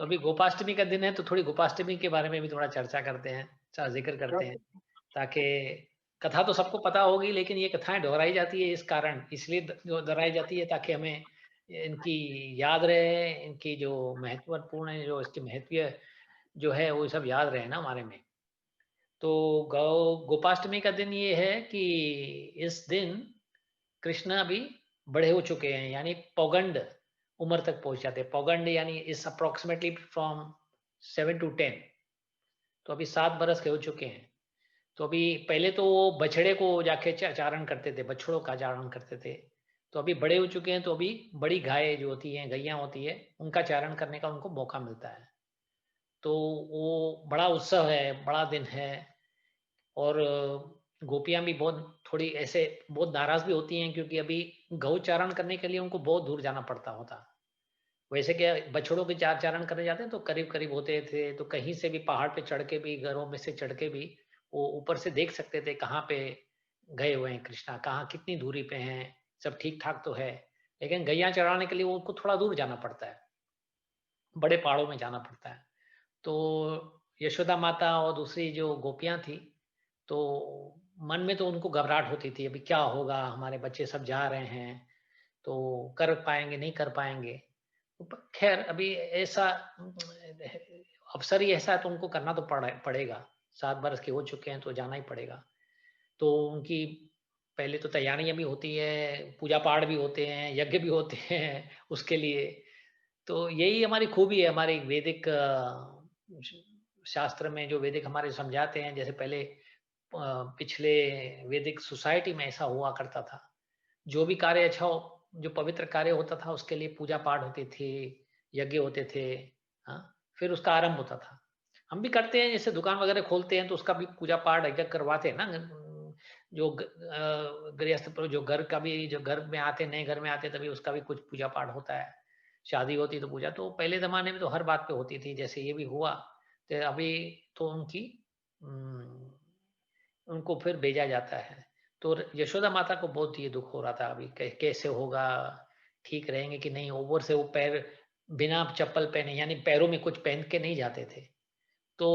तो अभी गोपाष्टमी का दिन है, तो थोड़ी गोपाष्टमी के बारे में भी थोड़ा चर्चा करते हैं, थोड़ा ज़िक्र करते हैं, ताकि कथा तो सबको पता होगी, लेकिन ये कथाएँ दोहराई जाती है इस कारण, इसलिए जो दोहराई जाती है ताकि हमें इनकी याद रहे, इनकी जो महत्वपूर्ण है, जो इसकी महत्व जो है, वो सब याद रहे ना हमारे में। तो गोपाष्टमी का दिन ये है कि इस दिन कृष्ण अभी बड़े हो चुके हैं, यानी पौगंड उम्र तक पहुँच जाते हैं। पौगंड यानी इज़ अप्रॉक्सिमेटली फ्रॉम 7 टू 10, तो अभी 7 बरस के हो चुके हैं। तो अभी पहले तो वो बछड़े को जाके चारण करते थे, बछड़ों का चारण करते थे। तो अभी बड़े हो चुके हैं, तो अभी बड़ी गाय जो होती हैं, गैया होती है, उनका चारण करने का उनको मौका मिलता है। तो वो बड़ा उत्सव है, बड़ा दिन है। और गोपियाँ भी बहुत थोड़ी ऐसे बहुत नाराज़ भी होती हैं, क्योंकि अभी गौ चारण करने के लिए उनको बहुत दूर जाना पड़ता होता। वैसे क्या बछड़ों के चारण करने जाते हैं तो करीब-करीब होते थे, तो कहीं से भी पहाड़ पे चढ़ के भी, घरों में से चढ़ के भी वो ऊपर से देख सकते थे कहाँ पे गए हुए हैं कृष्णा, कहाँ कितनी दूरी पे हैं, सब ठीक-ठाक तो है। लेकिन गैया चराने के लिए वो उनको थोड़ा दूर जाना पड़ता है, बड़े पहाड़ों में जाना पड़ता है। तो यशोदा माता और दूसरी जो गोपियाँ थी, तो मन में तो उनको घबराहट होती थी, अभी क्या होगा? हमारे बच्चे सब जा रहे हैं, तो कर पाएँगे, नहीं कर पाएँगे। तो ख़ैर अभी ऐसा अवसर ही ऐसा है, तो उनको करना तो पड़ेगा। 7 बरस के हो चुके हैं, तो जाना ही पड़ेगा। तो उनकी पहले तो तैयारियाँ भी होती हैं, पूजा-पाठ भी होते हैं, यज्ञ भी होते हैं उसके लिए। तो यही हमारी खूबी है, हमारी वैदिक श शास्त्र में जो वैदिक हमारे समझाते हैं, जैसे पहले पिछले वैदिक सोसाइटी में ऐसा हुआ करता था। जो भी कार्य अच्छा हो, जो पवित्र कार्य होता था, उसके लिए पूजा-पाठ होती थी, यज्ञ होते थे, हाँ? फिर उसका आरंभ होता था। हम भी करते हैं, जैसे दुकान वगैरह खोलते हैं, तो उसका भी पूजा-पाठ यज्ञ करवाते हैं ना। जो गृहस्थ पर जो घर का भी जो घर में आते हैं, नए घर में आते हैं, तभी उसका भी कुछ पूजा-पाठ होता है। शादी होती है तो पूजा, तो पहले ज़माने में तो हर बात पे होती थी, जैसे ये भी हुआ, तो अभी तो उम, उनको फिर भेजा जाता है। तो यशोदा माता को बहुत ये दुःख हो रहा था अभी, कैसे होगा? ठीक रहेंगे कि नहीं? ऊपर से वो पैर बिना चप्पल पहने, यानी पैरों में कुछ पहन के नहीं जाते थे। तो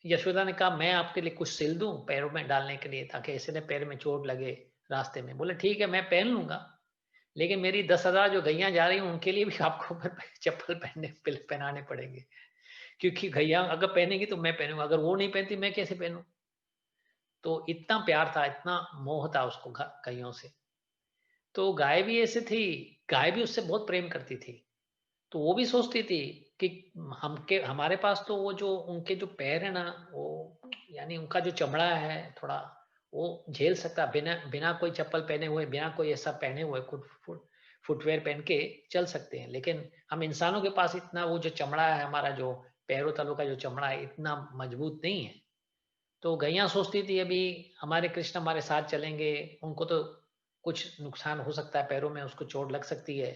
यशोदा ने कहा, मैं आपके लिए कुछ सिल दूँ पैरों में डालने के लिए, ताकि ऐसे न पैर में चोट लगे रास्ते में। बोले ठीक है, मैं पहन लूँगा, लेकिन मेरी 10,000 जो गैया जा रही हैं, उनके लिए भी आपको फिर चप्पल पहनाने पड़ेंगे। क्योंकि गैया अगर पहनेंगी तो मैं पहनूँगा, अगर वो नहीं पहनती मैं कैसे पहनूँ? तो इतना प्यार था, इतना मोह था उसको गायों से। तो गाय भी ऐसे थी, गाय भी उससे बहुत प्रेम करती थी। तो वो भी सोचती थी कि हमारे पास तो वो जो उनके जो पैर है ना, वो यानी उनका जो चमड़ा है थोड़ा, वो झेल सकता, बिना बिना कोई चप्पल पहने हुए, बिना कोई ऐसा पहने हुए फुटवियर पहन के चल सकते हैं। लेकिन हम इंसानों के पास इतना वो जो चमड़ा है, हमारा जो पैरों तलों का जो चमड़ा है, इतना मजबूत नहीं है। तो गैया सोचती थी अभी हमारे कृष्ण हमारे साथ चलेंगे, उनको तो कुछ नुकसान हो सकता है, पैरों में उसको चोट लग सकती है,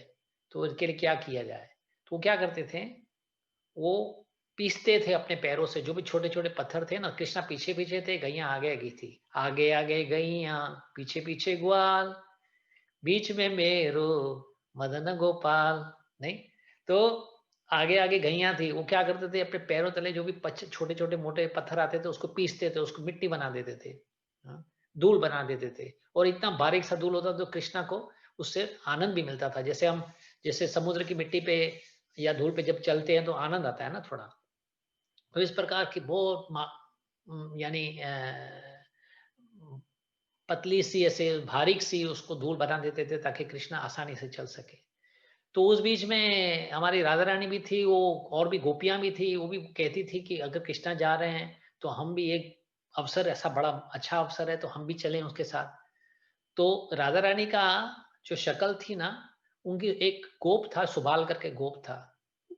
तो इसके लिए क्या किया जाए? तो वो क्या करते थे, वो पीसते थे अपने पैरों से, जो भी छोटे-छोटे पत्थर थे ना, कृष्णा पीछे-पीछे थे, गैया आगे-आगे थी। आगे-आगे गैया, पीछे-पीछे ग्वाल, बीच में मेरो मदन गोपाल, नहीं? तो आगे-आगे गैया थी, वो क्या करते थे, अपने पैरों तले जो भी छोटे-छोटे मोटे पत्थर आते थे, उसको पीसते थे, उसको मिट्टी बना देते थे। हाँ, धूल बना देते थे, और इतना बारीक सा धूल होता था, तो कृष्णा को उससे आनंद भी मिलता था। जैसे समुद्र की मिट्टी पे या धूल पे जब चलते हैं, तो आनंद आता है ना थोड़ा। तो इस प्रकार की बहुत यानी पतली सी ऐसे बारीक सी उसको धूल बना देते थे, ताकि कृष्णा आसानी से चल सके। तो उस बीच में हमारी राधा रानी भी थी, वो और भी गोपियाँ भी थी, वो भी कहती थी कि अगर कृष्णा जा रहे हैं, तो हम भी एक अवसर, ऐसा बड़ा अच्छा अवसर है, तो हम भी चलें उसके साथ। तो राधा रानी का जो शक्ल थी ना, उनकी एक गोप था, सुबाल करके गोप था,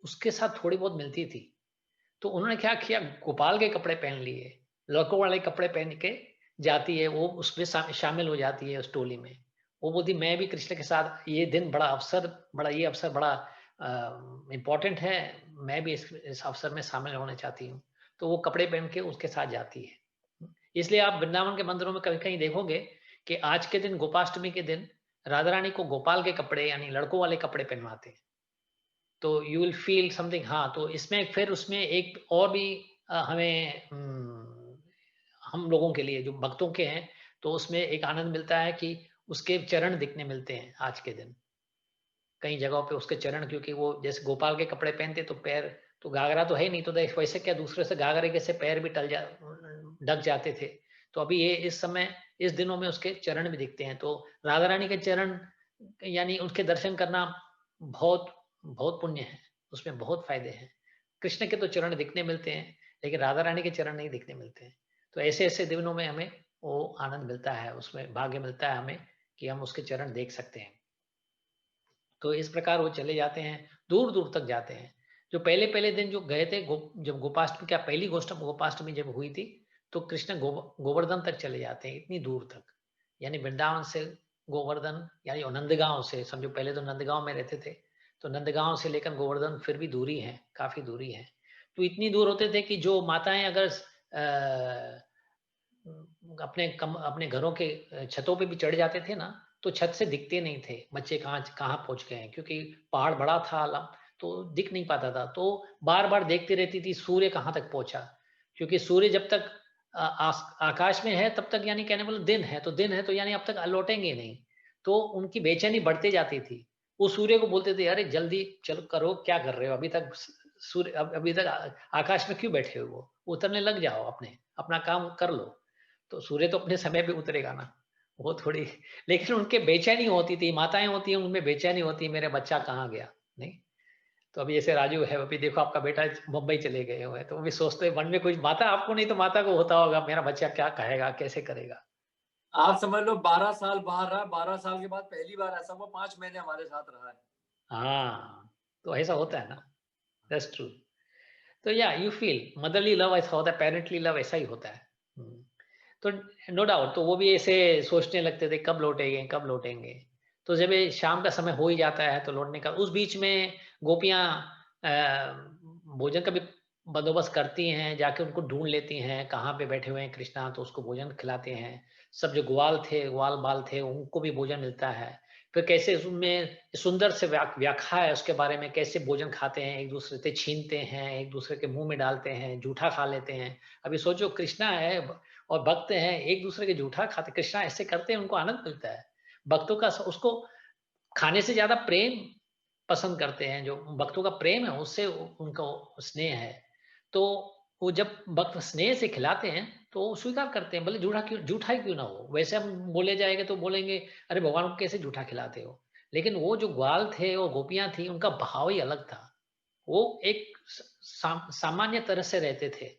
उसके साथ थोड़ी बहुत मिलती थी। तो उन्होंने क्या किया, गोपाल के कपड़े पहन लिए, लड़कों वाले कपड़े पहन के जाती है, वो उसमें शामिल हो जाती है उस टोली में। वो बोलती, मैं भी कृष्ण के साथ, ये दिन बड़ा ये अवसर बड़ा इम्पोर्टेंट है, मैं भी इस अवसर में शामिल होना चाहती हूँ। तो वो कपड़े पहन के उसके साथ जाती है। इसलिए आप वृंदावन के मंदिरों में कहीं-कहीं देखोगे कि आज के दिन, गोपाष्टमी के दिन, राधा रानी को गोपाल के कपड़े, यानी लड़कों वाले कपड़े पहनवाते हैं। तो यू विल फील समथिंग। हाँ, तो इसमें फिर उसमें एक और भी हमें हम लोगों के लिए जो भक्तों के हैं, तो उसमें एक आनंद मिलता है कि उसके चरण दिखने मिलते हैं आज के दिन। कई जगहों पे उसके चरण, क्योंकि वो जैसे गोपाल के कपड़े पहनते तो पैर, तो घाघरा तो है ही नहीं, तो देख वैसे क्या दूसरे से घाघरे के से पैर भी ढक जाते थे। तो अभी ये इस समय इस दिनों में उसके चरण भी दिखते हैं। तो राधा रानी के चरण यानी उनके दर्शन करना बहुत बहुत पुण्य है, उसमें बहुत फायदे हैं। कृष्ण के तो चरण दिखने मिलते हैं, लेकिन राधा रानी के चरण नहीं दिखने मिलते हैं। तो ऐसे ऐसे दिनों में हमें वो आनंद मिलता है, उसमें भाग्य मिलता है हमें कि हम उसके चरण देख सकते हैं। तो इस प्रकार वो चले जाते हैं, दूर-दूर तक जाते हैं। जो पहले-पहले दिन जो गए थे जब गोपाष्टमी, क्या पहली गोपाष्टमी जब हुई थी, तो कृष्ण गोवर्धन तक चले जाते हैं, इतनी दूर तक। यानी वृंदावन से गोवर्धन, यानी नंदगाँव से समझो, पहले तो नंदगाँव में रहते थे, तो नंदगाँव से लेकर गोवर्धन फिर भी दूरी है, काफ़ी दूरी है। तो इतनी दूर होते थे कि जो माताएँ अगर अपने घरों के छतों पे भी चढ़ जाते थे ना, तो छत से दिखते नहीं थे, बच्चे कहाँ कहाँ पहुँच गए हैं, क्योंकि पहाड़ बड़ा था तो दिख नहीं पाता था। तो बार-बार देखती रहती थी सूर्य कहाँ तक पहुँचा, क्योंकि सूर्य जब तक आकाश में है तब तक, यानी कहने मतलब दिन है, तो दिन है तो यानी अब तक लौटेंगे नहीं। तो उनकी बेचैनी बढ़ती जाती थी। वो सूर्य को बोलते थे, "अरे जल्दी चलो करो, क्या कर रहे हो? अभी तक सूर्य अभी तक आकाश में क्यों बैठे हो? उतरने लग जाओ अपना काम कर लो।" तो सूर्य तो अपने समय पे उतरेगा ना, वो थोड़ी। लेकिन उनके बेचैनी होती थी, माताएँ होती हैं, उनमें बेचैनी होती है, मेरा बच्चा कहाँ गया? नहीं? तो अभी जैसे राजू है, अभी देखो आपका बेटा मुंबई चले गए हुए हैं, तो वो भी सोचते हैं मन में कुछ, माता आपको नहीं तो माता को होता होगा, मेरा बच्चा क्या कहेगा, कैसे करेगा? आप समझ लो 12 साल बाहर रहा, 12 साल के बाद पहली बार ऐसा हुआ 5 महीने हमारे साथ रहा है। हाँ, तो ऐसा होता है ना, दैट्स ट्रू। तो या यू फील मदरली लव ऐसा होता है, पेरेंटली लव ऐसा ही होता है। हुँ। तो नो डाउट, तो वो भी ऐसे सोचने लगते थे कब लौटेंगे, कब लौटेंगे। तो जब ये शाम का समय हो ही जाता है तो लौटने का, उस बीच में गोपियाँ भोजन का भी बंदोबस्त करती हैं, जाके उनको ढूँढ लेती हैं, कहाँ पे बैठे हुए हैं कृष्णा, तो उसको भोजन खिलाते हैं। सब जो ग्वाल-बाल थे, उनको भी भोजन मिलता है। फिर कैसे उसमें सुंदर से व्याख्या है उसके बारे में, कैसे भोजन खाते हैं, एक-दूसरे से छीनते हैं, एक-दूसरे के मुँह में डालते हैं, जूठा खा लेते हैं। अभी सोचो कृष्णा है और भक्त हैं, एक-दूसरे के जूठा खाते, कृष्णा ऐसे करते हैं, उनको आनंद मिलता है। भक्तों का उसको खाने से ज़्यादा प्रेम पसंद करते हैं, जो भक्तों का प्रेम है, उससे उनको स्नेह है। तो वो जब भक्त स्नेह से खिलाते हैं, तो वो स्वीकार करते हैं, भले जूठा ही क्यों ना हो। वैसे हम बोले जाएँगे तो बोलेंगे, "अरे! भगवान को कैसे जूठा खिलाते हो?" लेकिन वो जो ग्वाल थे और गोपियाँ थी, उनका भाव ही अलग था। वो एक सामान्य तरह से रहते थे।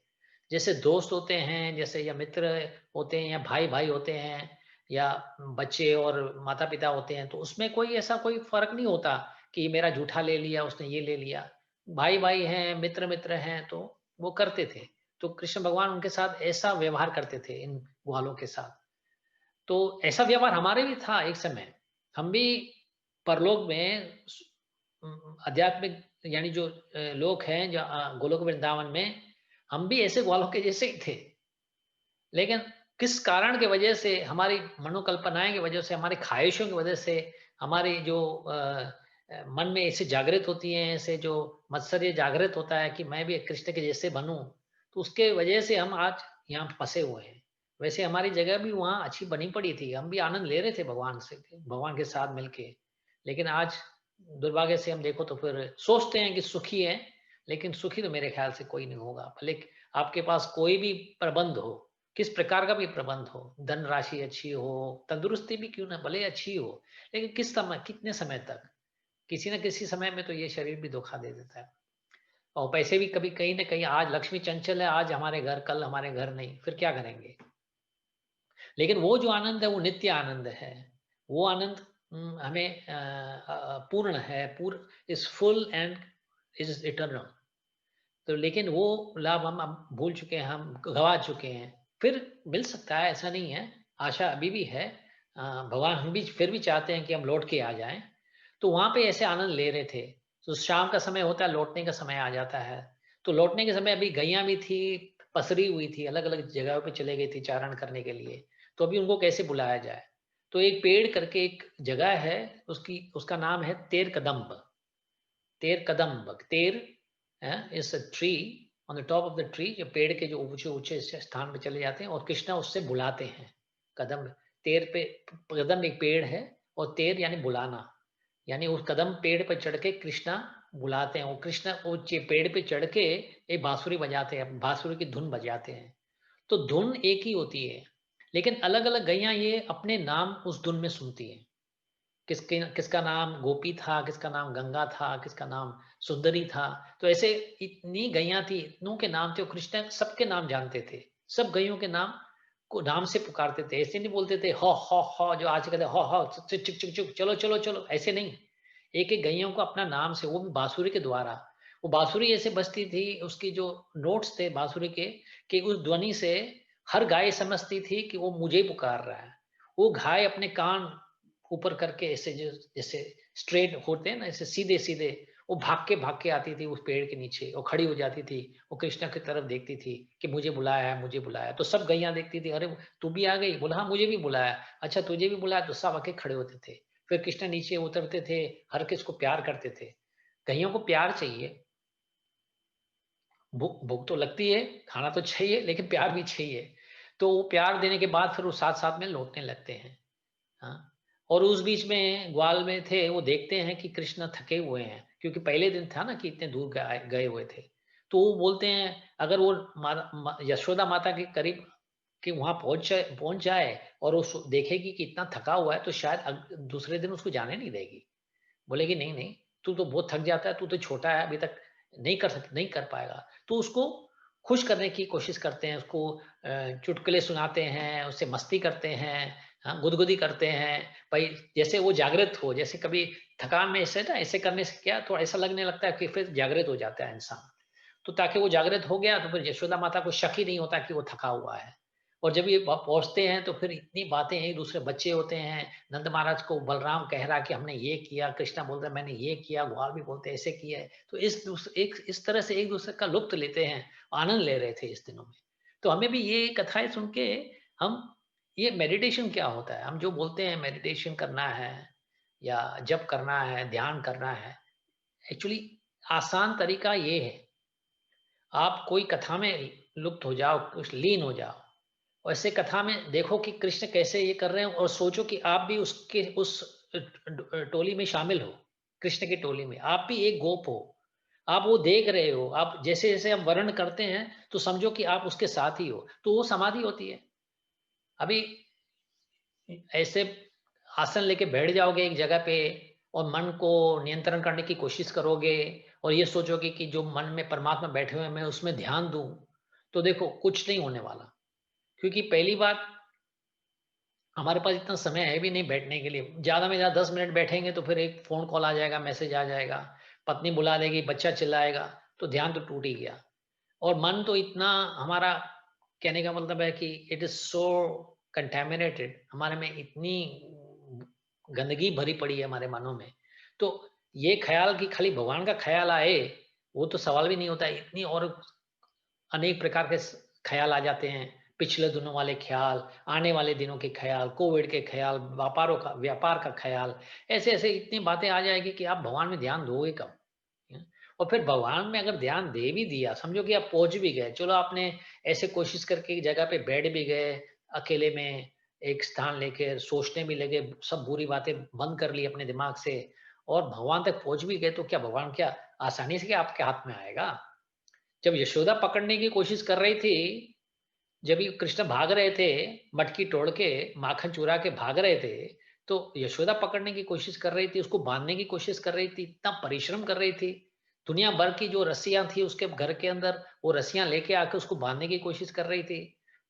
जैसे दोस्त होते हैं, जैसे या मित्र होते हैं, या भाई-भाई होते हैं, या बच्चे और माता-पिता होते हैं, तो उसमें कोई ऐसा कोई फ़र्क नहीं होता कि मेरा जूठा ले लिया, उसने ये ले लिया। भाई-भाई हैं, मित्र-मित्र हैं, तो वो करते थे। तो कृष्ण भगवान उनके साथ ऐसा व्यवहार करते थे, इन ग्वालों के साथ। तो ऐसा व्यवहार हमारे भी था एक समय। हम भी परलोक में आध्यात्मिक, यानी जो लोग हैं जो गोलोक वृंदावन में, हम भी ऐसे ग्वालों के जैसे ही थे। लेकिन किस कारण की वजह से, हमारी मनोकल्पनाएँ की वजह से, हमारी ख़्वाहिशों की वजह से, हमारी जो मन में ऐसे जागृत होती हैं, ऐसे जो मत्सर्य जागृत होता है कि मैं भी कृष्ण के जैसे बनूँ, तो उसके वजह से हम आज यहाँ फँसे हुए हैं। वैसे हमारी जगह भी वहाँ अच्छी बनी पड़ी थी, हम भी आनंद ले रहे थे भगवान के साथ मिलके। लेकिन आज दुर्भाग्य से हम देखो तो फिर सोचते हैं कि सुखी हैं, लेकिन सुखी तो मेरे ख़्याल से कोई नहीं होगा। भले आपके पास कोई भी प्रबंध हो, किस प्रकार का भी प्रबंध हो, धनराशि अच्छी हो, तंदुरुस्ती भी क्यों ना भले अच्छी हो, लेकिन किस समय, कितने समय तक? किसी न किसी समय में तो ये शरीर भी धोखा दे देता है। और पैसे भी कभी कहीं न कहीं, आज लक्ष्मी चंचल है, आज हमारे घर, कल हमारे घर नहीं, फिर क्या करेंगे? लेकिन वो जो आनंद है, वो नित्य आनंद है। वो आनंद हमें पूर्ण है, is full and is eternal. तो लेकिन वो लाभ हम अब भूल चुके हैं, हम गँवा चुके हैं। फिर मिल सकता है, ऐसा नहीं है, आशा अभी भी है। भगवान हम भी फिर भी चाहते हैं कि हम लौट के आ जाएँ। तो वहाँ पे ऐसे आनंद ले रहे थे। तो शाम का समय होता है, लौटने का समय आ जाता है। तो लौटने के समय अभी गैया भी थी, पसरी हुई थी, अलग-अलग जगहों पे चले गई थी चारण करने के लिए। तो अभी उनको कैसे बुलाया जाए? तो एक पेड़ करके एक जगह है, उसका नाम है तेर कदम्ब। तेर कदम्ब, तेर is a tree on the top of the tree, जो पेड़ के जो ऊंचे ऊंचे स्थान पे चले जाते हैं और कृष्णा उससे बुलाते हैं। कदम, तेर पे, कदम एक पेड़ है और तेर यानी बुलाना, यानी उस कदम पेड़ पर चढ़ के कृष्णा बुलाते हैं। वो कृष्णा वो पेड़ पे चढ़ के एक बांसुरी बजाते हैं, बांसुरी की धुन बजाते हैं। तो धुन एक ही होती है, लेकिन अलग अलग गैया ये अपने नाम उस धुन में सुनती हैं। किसके किसका नाम गोपी था, किसका नाम गंगा था, किसका नाम सुंदरी था। तो ऐसे इतनी गैया थी, इतनों के नाम थे, कृष्ण सबके नाम जानते थे। सब गैयों के नाम को नाम से पुकारते थे। ऐसे नहीं बोलते थे हो जो आज कहते हो चिक चिक चिक चिक चलो चलो चलो, ऐसे नहीं। एक एक गैयों को अपना नाम से, वो भी बांसुरी के द्वारा। वो बांसुरी ऐसे बजती थी, उसकी जो नोट्स थे बांसुरी के, कि उस ध्वनि से हर गाय समझती थी कि वो मुझे पुकार रहा है। वो गाय अपने कान ऊपर करके ऐसे जो जैसे स्ट्रेट होते हैं ना, ऐसे सीधे सीधे, वो भाग के आती थी उस पेड़ के नीचे, वो खड़ी हो जाती थी, वो कृष्णा की तरफ देखती थी कि मुझे बुलाया है, मुझे बुलाया। तो सब गैया देखती थी, अरे तू भी आ गई, बोला हाँ मुझे भी बुलाया, अच्छा तुझे भी बुलाया, तो सब आके खड़े होते थे। फिर कृष्णा नीचे उतरते थे, हर किस को प्यार करते थे। गैयों को प्यार चाहिए, भूख भूख तो लगती है, खाना तो चाहिए, लेकिन प्यार भी चाहिए। तो वो प्यार देने के बाद फिर वो साथ साथ में लौटने लगते हैं। हाँ, और उस बीच में ग्वाल में थे, वो देखते हैं कि कृष्ण थके हुए हैं, क्योंकि पहले दिन था ना कि इतने दूर गए हुए थे। तो वो बोलते हैं अगर वो यशोदा माता के करीब कि वहां पहुंच जाए और वो देखेगी कि इतना थका हुआ है, तो शायद दूसरे दिन उसको जाने नहीं देगी। बोलेगी नहीं नहीं, तू तो बहुत थक जाता है, तू तो छोटा है, अभी तक नहीं कर पाएगा। तो उसको खुश करने की कोशिश करते हैं, उसको चुटकुले सुनाते हैं, उससे मस्ती करते हैं, हाँ, गुदगुदी करते हैं। भाई जैसे वो जागृत हो, जैसे कभी थकान में ऐसे ना, ऐसे करने से क्या थोड़ा ऐसा लगने लगता है कि फिर जागृत हो जाता है इंसान। तो ताकि वो जागृत हो गया तो फिर यशोदा माता को शक ही नहीं होता कि वो थका हुआ है। और जब ये पहुंचते हैं तो फिर इतनी बातें हैं, दूसरे बच्चे होते हैं। नंद महाराज को बलराम कह रहा कि हमने ये किया, कृष्णा बोलता है मैंने ये किया, ग्वाल भी बोलते हैं ऐसे किया है। तो इस तरह से एक दूसरे का लुत्फ लेते हैं, आनंद ले रहे थे इस दिनों में। तो हमें भी ये कथाएं सुन के हम, ये मेडिटेशन क्या होता है, हम जो बोलते हैं मेडिटेशन करना है या जप करना है, ध्यान करना है, एक्चुअली आसान तरीका ये है, आप कोई कथा में लुप्त हो जाओ, कुछ लीन हो जाओ, और ऐसे कथा में देखो कि कृष्ण कैसे ये कर रहे हैं, और सोचो कि आप भी उसके उस टोली में शामिल हो, कृष्ण की टोली में आप भी एक गोप हो। आप वो देख रहे हो, आप जैसे जैसे हम वर्णन करते हैं तो समझो कि आप उसके साथ ही हो, तो वो समाधि होती है। अभी ऐसे आसन लेके बैठ जाओगे एक जगह पे और मन को नियंत्रण करने की कोशिश करोगे और ये सोचोगे कि जो मन में परमात्मा बैठे हुए हैं मैं उसमें ध्यान दूं, तो देखो कुछ नहीं होने वाला। क्योंकि पहली बात, हमारे पास इतना समय है भी नहीं बैठने के लिए। ज़्यादा में ज़्यादा 10 मिनट बैठेंगे तो फिर एक फ़ोन कॉल आ जाएगा, मैसेज आ जाएगा, पत्नी बुला देगी, बच्चा चिल्लाएगा, तो ध्यान तो टूट ही गया। और मन तो इतना हमारा, कहने का मतलब है कि इट इज़ सो कंटैमिनेटेड, हमारे में इतनी गंदगी भरी पड़ी है हमारे मनों में। तो ये ख़्याल कि खाली भगवान का ख़्याल आए, वो तो सवाल भी नहीं होता है। इतनी और अनेक प्रकार के ख्याल आ जाते हैं, पिछले दिनों वाले ख्याल, आने वाले दिनों के ख्याल, कोविड के ख्याल, व्यापार का ख्याल, ऐसे ऐसे इतनी बातें आ जाएगी कि आप भगवान में ध्यान दोगे कब? हैं? और फिर भगवान में अगर ध्यान दे भी दिया, समझो कि आप पहुंच भी गए, चलो आपने ऐसे कोशिश करके एक जगह पे बैठ भी गए, अकेले में एक स्थान लेके सोचने भी लगे, सब बुरी बातें बंद कर ली अपने दिमाग से और भगवान तक पहुंच भी गए, तो क्या भगवान क्या आसानी से क्या आपके हाथ में आएगा? जब यशोदा पकड़ने की कोशिश कर रही थी, जब ये कृष्ण भाग रहे थे, मटकी तोड़ के, माखन चुरा के भाग रहे थे, तो यशोदा पकड़ने की कोशिश कर रही थी, उसको बांधने की कोशिश कर रही थी, इतना परिश्रम कर रही थी। दुनिया भर की जो रस्सियाँ थी उसके घर के अंदर, वो रस्सियाँ लेके आके उसको बांधने की कोशिश कर रही थी।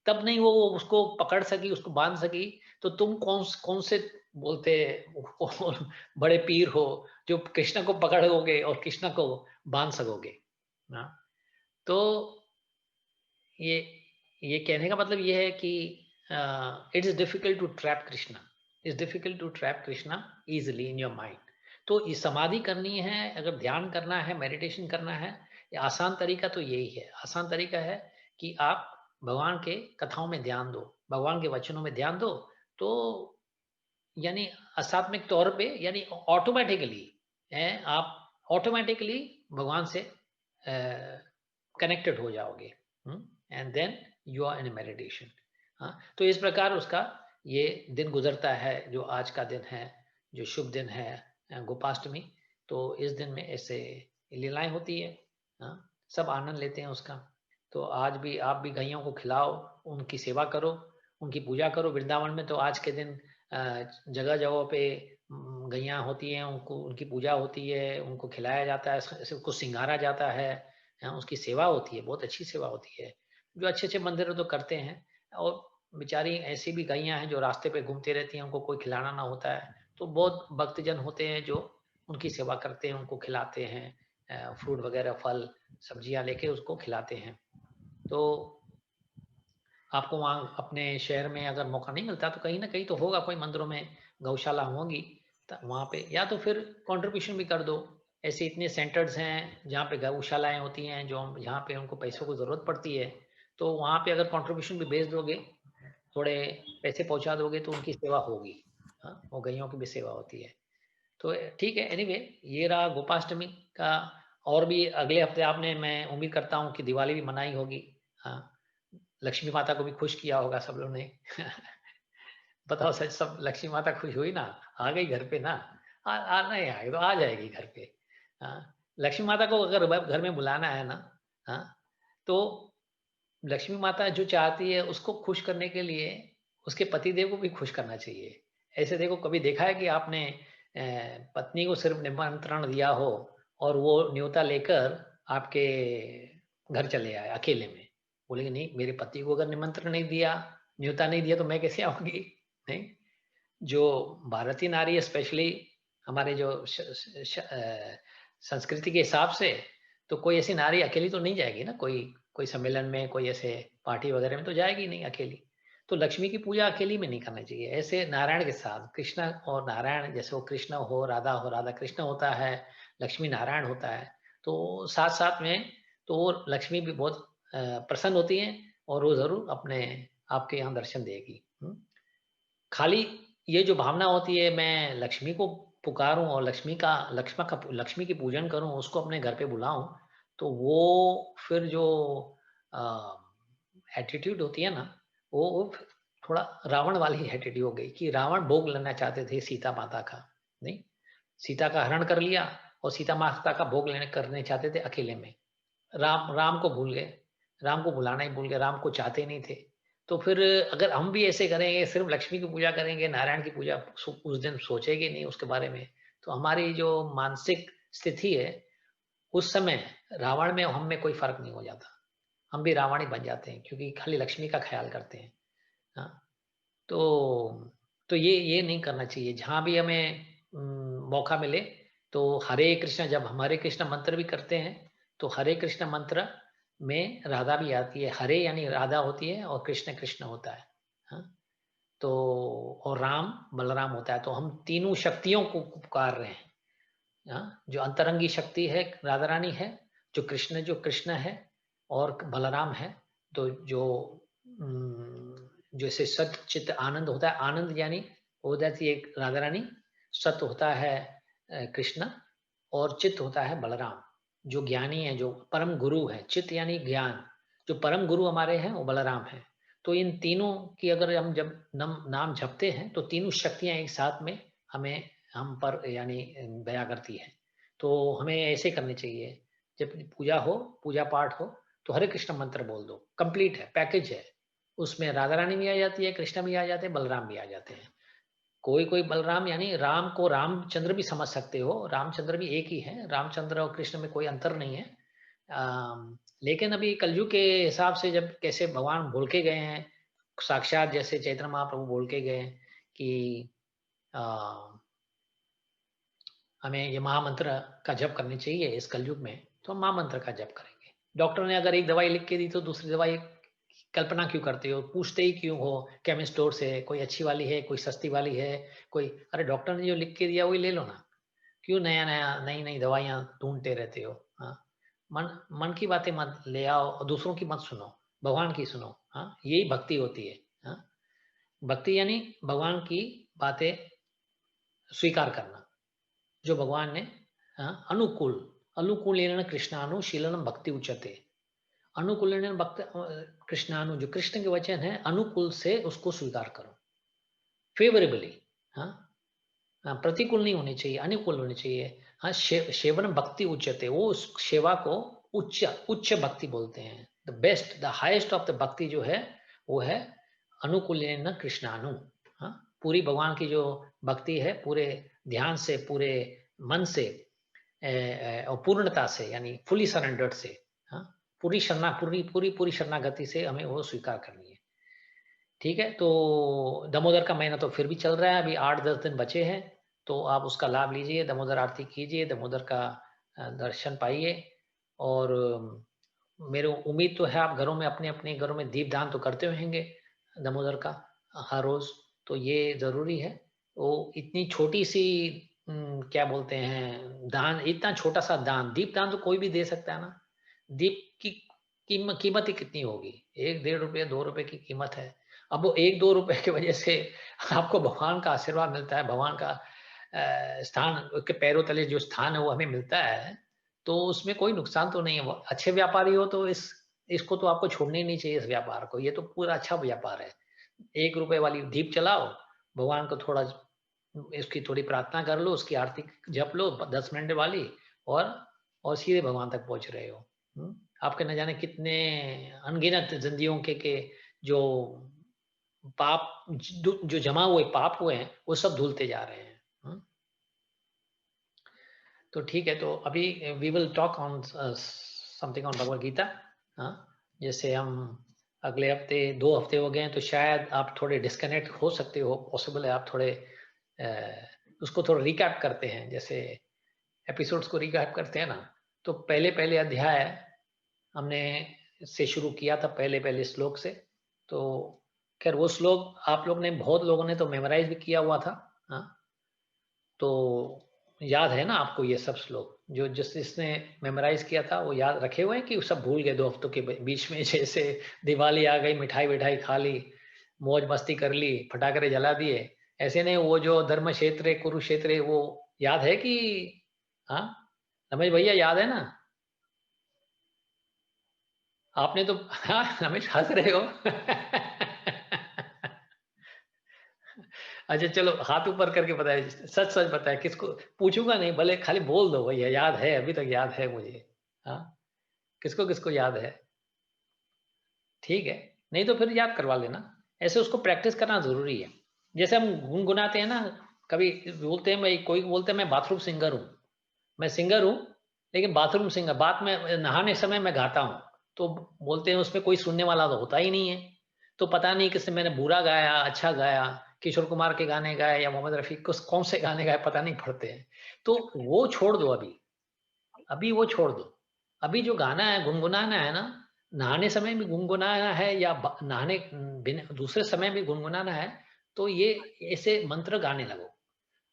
तब नहीं वो उसको पकड़ सकी, उसको बांध सकी, तो तुम कौन से बोलते बड़े पीर हो, जो कृष्ण को पकड़ोगे और कृष्ण को बांध सकोगे? हाँ, तो ये ये कहने का मतलब ये है कि it is difficult to trap Krishna, it's difficult to trap Krishna easily in your mind. तो ये समाधि करनी है, अगर ध्यान करना है, मेडिटेशन करना है, ये आसान तरीका तो यही है। आसान तरीका है कि आप भगवान के कथाओं में ध्यान दो, भगवान के वचनों में ध्यान दो, तो यानी असात्मिक तौर पे, यानी ऑटोमेटिकली है, आप ऑटोमेटिकली भगवान से कनेक्टेड हो जाओगे, and then you are in meditation. हाँ, तो इस प्रकार उसका ये दिन गुजरता है, जो आज का दिन है, जो शुभ दिन है गोपाष्टमी। तो इस दिन में ऐसे लीलाएं होती है, हाँ, सब आनंद लेते हैं उसका। तो आज भी आप भी गैयों को खिलाओ, उनकी सेवा करो, उनकी पूजा करो। वृंदावन में तो आज के दिन जगह जगह पे गैयां होती हैं, उनको उनकी पूजा होती है, उनको खिलाया जाता है, उसको सिंगारा जाता है, उसकी सेवा होती है, बहुत अच्छी सेवा होती है। जो अच्छे अच्छे मंदिर तो करते हैं। और बेचारी ऐसी भी गैयां हैं जो रास्ते पे घूमती रहती हैं, उनको कोई खिलाना ना होता है, तो बहुत भक्तजन होते हैं जो उनकी सेवा करते हैं, उनको खिलाते हैं, फ्रूट वगैरह, फल सब्जियां लेके उसको खिलाते हैं। तो आपको वहाँ अपने शहर में अगर मौका नहीं मिलता तो कहीं ना कहीं तो होगा, कोई मंदिरों में गौशाला होंगी, वहाँ पे या तो फिर कंट्रीब्यूशन भी कर दो। ऐसे इतने सेंटर्स हैं जहाँ पे गौशालाएं होती हैं, जो जहाँ पे उनको पैसों की ज़रूरत पड़ती है, तो वहाँ पे अगर कंट्रीब्यूशन भी भेज दोगे, थोड़े पैसे पहुँचा दोगे, तो उनकी सेवा होगी। हाँ, वो गैयों की भी सेवा होती है। तो ठीक है, एनीवे ये रहा गोपाष्टमी का। और भी अगले हफ्ते आपने, मैं उम्मीद करता हूँ कि दिवाली भी मनाई होगी। हाँ, लक्ष्मी माता को भी खुश किया होगा सब लोगों ने। बताओ सच, सब लक्ष्मी माता खुश हुई ना? आ गई घर पे ना? नहीं आएगी तो आ जाएगी घर पे। हाँ, लक्ष्मी माता को अगर घर में बुलाना है ना, हाँ, तो लक्ष्मी माता जो चाहती है उसको खुश करने के लिए उसके पतिदेव को भी खुश करना चाहिए। ऐसे देखो, कभी देखा है कि आपने पत्नी को सिर्फ निमंत्रण दिया हो और वो न्योता लेकर आपके घर चले आए अकेले में? बोलेंगे नहीं, मेरे पति को अगर निमंत्रण नहीं दिया, न्योता नहीं दिया, तो मैं कैसे आऊंगी? नहीं। जो भारतीय नारी है, स्पेशली हमारे जो संस्कृति के हिसाब से, तो कोई ऐसी नारी अकेली तो नहीं जाएगी ना, कोई कोई सम्मेलन में, कोई ऐसे पार्टी वगैरह में तो जाएगी नहीं अकेली। तो लक्ष्मी की पूजा अकेली में नहीं करनी चाहिए। ऐसे नारायण के साथ, कृष्ण और नारायण, जैसे वो कृष्ण हो, राधा कृष्ण होता है, लक्ष्मी नारायण होता है, तो साथ साथ में तो वो लक्ष्मी भी बहुत प्रसन्न होती हैं, और वो जरूर अपने आपके यहाँ दर्शन देगी। खाली ये जो भावना होती है, मैं लक्ष्मी को पुकारूं और लक्ष्मी की पूजन करूं, उसको अपने घर पे बुलाऊं, तो वो फिर जो एटीट्यूड होती है ना, वो थोड़ा रावण वाली एटीट्यूड हो गई, कि रावण भोग लेना चाहते थे सीता माता का। नहीं, सीता का हरण कर लिया और सीता माता का भोग लेने करने चाहते थे अकेले में। राम राम को भूल गए, राम को बुलाना ही भूल गए, राम को चाहते नहीं थे। तो फिर अगर हम भी ऐसे करेंगे, सिर्फ लक्ष्मी की पूजा करेंगे, नारायण की पूजा उस दिन सोचेंगे नहीं उसके बारे में, तो हमारी जो मानसिक स्थिति है, उस समय रावण में हम में कोई फर्क नहीं हो जाता। हम भी रावण ही बन जाते हैं, क्योंकि खाली लक्ष्मी का ख्याल करते हैं। हाँ, तो ये नहीं करना चाहिए। जहाँ भी हमें मौका मिले, तो हरे कृष्ण, जब हम हरे कृष्ण मंत्र भी करते हैं, तो हरे कृष्ण मंत्र में राधा भी आती है। हरे यानी राधा होती है, और कृष्ण कृष्ण होता है। हाँ, तो और राम बलराम होता है। तो हम तीनों शक्तियों को पुकार रहे हैं। हाँ, जो अंतरंगी शक्ति है राधा रानी है, जो कृष्ण है, और बलराम है। तो जो जैसे सत चित आनंद होता है, आनंद यानी हो जाती है राधा रानी, सत होता है कृष्ण, और चित होता है बलराम, जो ज्ञानी है, जो परम गुरु है। चित यानी ज्ञान, जो परम गुरु हमारे हैं वो बलराम है। तो इन तीनों की अगर हम जब नाम जपते हैं, तो तीनों शक्तियां एक साथ में हमें हम पर यानी दया करती है। तो हमें ऐसे करने चाहिए। जब पूजा हो, पूजा पाठ हो, तो हरे कृष्ण मंत्र बोल दो, कंप्लीट है, पैकेज है। उसमें राधा रानी भी आ जाती है, कृष्ण भी आ जाते हैं, बलराम भी आ जाते हैं। कोई कोई बलराम यानी राम को रामचंद्र भी समझ सकते हो, रामचंद्र भी एक ही है, रामचंद्र और कृष्ण में कोई अंतर नहीं है। लेकिन अभी कलयुग के हिसाब से, जब कैसे भगवान बोल के गए हैं, साक्षात जैसे चैतन्य महाप्रभु बोल के गए हैं कि हमें ये महामंत्र का जप करनी चाहिए इस कलयुग में, तो हम महामंत्र का जप करेंगे। डॉक्टर ने अगर एक दवाई लिख के दी, तो दूसरी दवाई कल्पना क्यों करते हो, पूछते ही क्यों हो केमिस्ट स्टोर से, कोई अच्छी वाली है, कोई सस्ती वाली है, कोई, अरे डॉक्टर ने जो लिख के दिया वही ले लो ना। क्यों नया नया नई नई दवाइयां ढूंढते रहते हो? हाँ, मन मन की बातें मत ले आओ, और दूसरों की मत सुनो, भगवान की सुनो। हाँ, यही भक्ति होती है। हाँ, भक्ति यानी भगवान की बातें स्वीकार करना, जो भगवान ने अनुकूल, अनुकूलेन कृष्णानुशीलनम भक्ति उच्यते। अनुकूलेन भक्त कृष्णानु, जो कृष्ण के वचन है, अनुकूल से उसको स्वीकार करो, फेवरेबली। हाँ, प्रतिकूल नहीं होनी चाहिए, अनुकूल होनी चाहिए। हाँ, सेवन भक्ति उच्यते, वो उस सेवा को उच्च उच्च भक्ति बोलते हैं। The best, the highest of the भक्ति जो है वो है अनुकूलेन कृष्णानु। हाँ, पूरी भगवान की जो भक्ति है, पूरे ध्यान से, पूरे मन से और पूर्णता से, यानी फुली सरेंडर्ड से, हाँ, पूरी शरणागति से हमें वो स्वीकार करनी है। ठीक है, तो दामोदर का महीना तो फिर भी चल रहा है, अभी 8-10 दिन बचे हैं, तो आप उसका लाभ लीजिए, दामोदर आरती कीजिए, दामोदर का दर्शन पाइए। और मेरे उम्मीद तो है आप घरों में, अपने अपने घरों में दीपदान तो करते होंगे दामोदर का हर रोज, तो ये जरूरी है। वो इतनी छोटी सी क्या बोलते हैं दान, इतना छोटा सा दान, दीपदान तो कोई भी दे सकता है ना। दीप की कीमत ही कितनी होगी, 1-1.5 रुपये 2 रुपए की कीमत है। अब वो 1-2 रुपए की वजह से आपको भगवान का आशीर्वाद मिलता है, भगवान का स्थान के पैरों तले जो स्थान है वो हमें मिलता है, तो उसमें कोई नुकसान तो नहीं है। वो अच्छे व्यापारी हो तो इसको तो आपको छोड़ना ही नहीं चाहिए, इस व्यापार को। ये तो पूरा अच्छा व्यापार है। 1 रुपए वाली दीप जलाओ, भगवान को थोड़ा इसकी थोड़ी प्रार्थना कर लो, उसकी आरती जप लो 10 मिनट वाली, और सीधे भगवान तक पहुंच रहे हो। आपके न जाने कितने अनगिनत जिंदगियों के जो पाप, जो जमा हुए पाप हुए हैं, वो सब धुलते जा रहे हैं। तो ठीक है, तो अभी we will talk on something on Bhagavad Gita. हाँ, जैसे हम अगले हफ्ते, 2 हफ्ते हो गए हैं, तो शायद आप थोड़े डिस्कनेक्ट हो सकते हो, पॉसिबल है आप थोड़े उसको थोड़ा रिकैप करते हैं, जैसे एपिसोड्स को रिकैप करते हैं ना। तो पहले पहले अध्याय हमने से शुरू किया था, पहले पहले श्लोक से। तो खैर वो श्लोक आप लोग ने, बहुत लोगों ने तो मेमोराइज भी किया हुआ था। हाँ, तो याद है ना आपको ये सब श्लोक, जो जिसने मेमोराइज किया था वो याद रखे हुए हैं कि सब भूल गए 2 हफ्तों के बीच में? जैसे दिवाली आ गई, मिठाई विठाई खा ली, मौज मस्ती कर ली, फटाखे जला दिए, ऐसे नहीं। वो जो धर्म क्षेत्र कुरुक्षेत्र, वो याद है कि? हाँ, रमेश भैया याद है ना? आपने तो हाँ, रमेश हंस रहे हो। अच्छा चलो, हाथ ऊपर करके बताए, सच सच बताए, किसको पूछूंगा नहीं, भले खाली बोल दो भैया याद है, अभी तक याद है मुझे। हाँ, किसको किसको याद है? ठीक है, नहीं तो फिर याद करवा लेना। ऐसे उसको प्रैक्टिस करना जरूरी है। जैसे हम गुनगुनाते हैं ना, कभी बोलते हैं, मैं कोई बोलते हैं मैं बाथरूम सिंगर हूँ, मैं सिंगर हूँ, लेकिन बाथरूम सिंगर, बात में नहाने समय मैं गाता हूँ, तो बोलते हैं उसमें कोई सुनने वाला तो होता ही नहीं है। तो पता नहीं किसने, मैंने बुरा गाया, अच्छा गाया, किशोर कुमार के गाने गाए या मोहम्मद रफी को कौन से गाने गाए पता नहीं पड़ते हैं। तो वो छोड़ दो अभी, अभी वो छोड़ दो। अभी जो गाना है, गुनगुनाना है ना, नहाने समय भी गुनगुनाना है या नहाने दूसरे समय भी गुनगुनाना है, तो ये ऐसे मंत्र गाने लगो।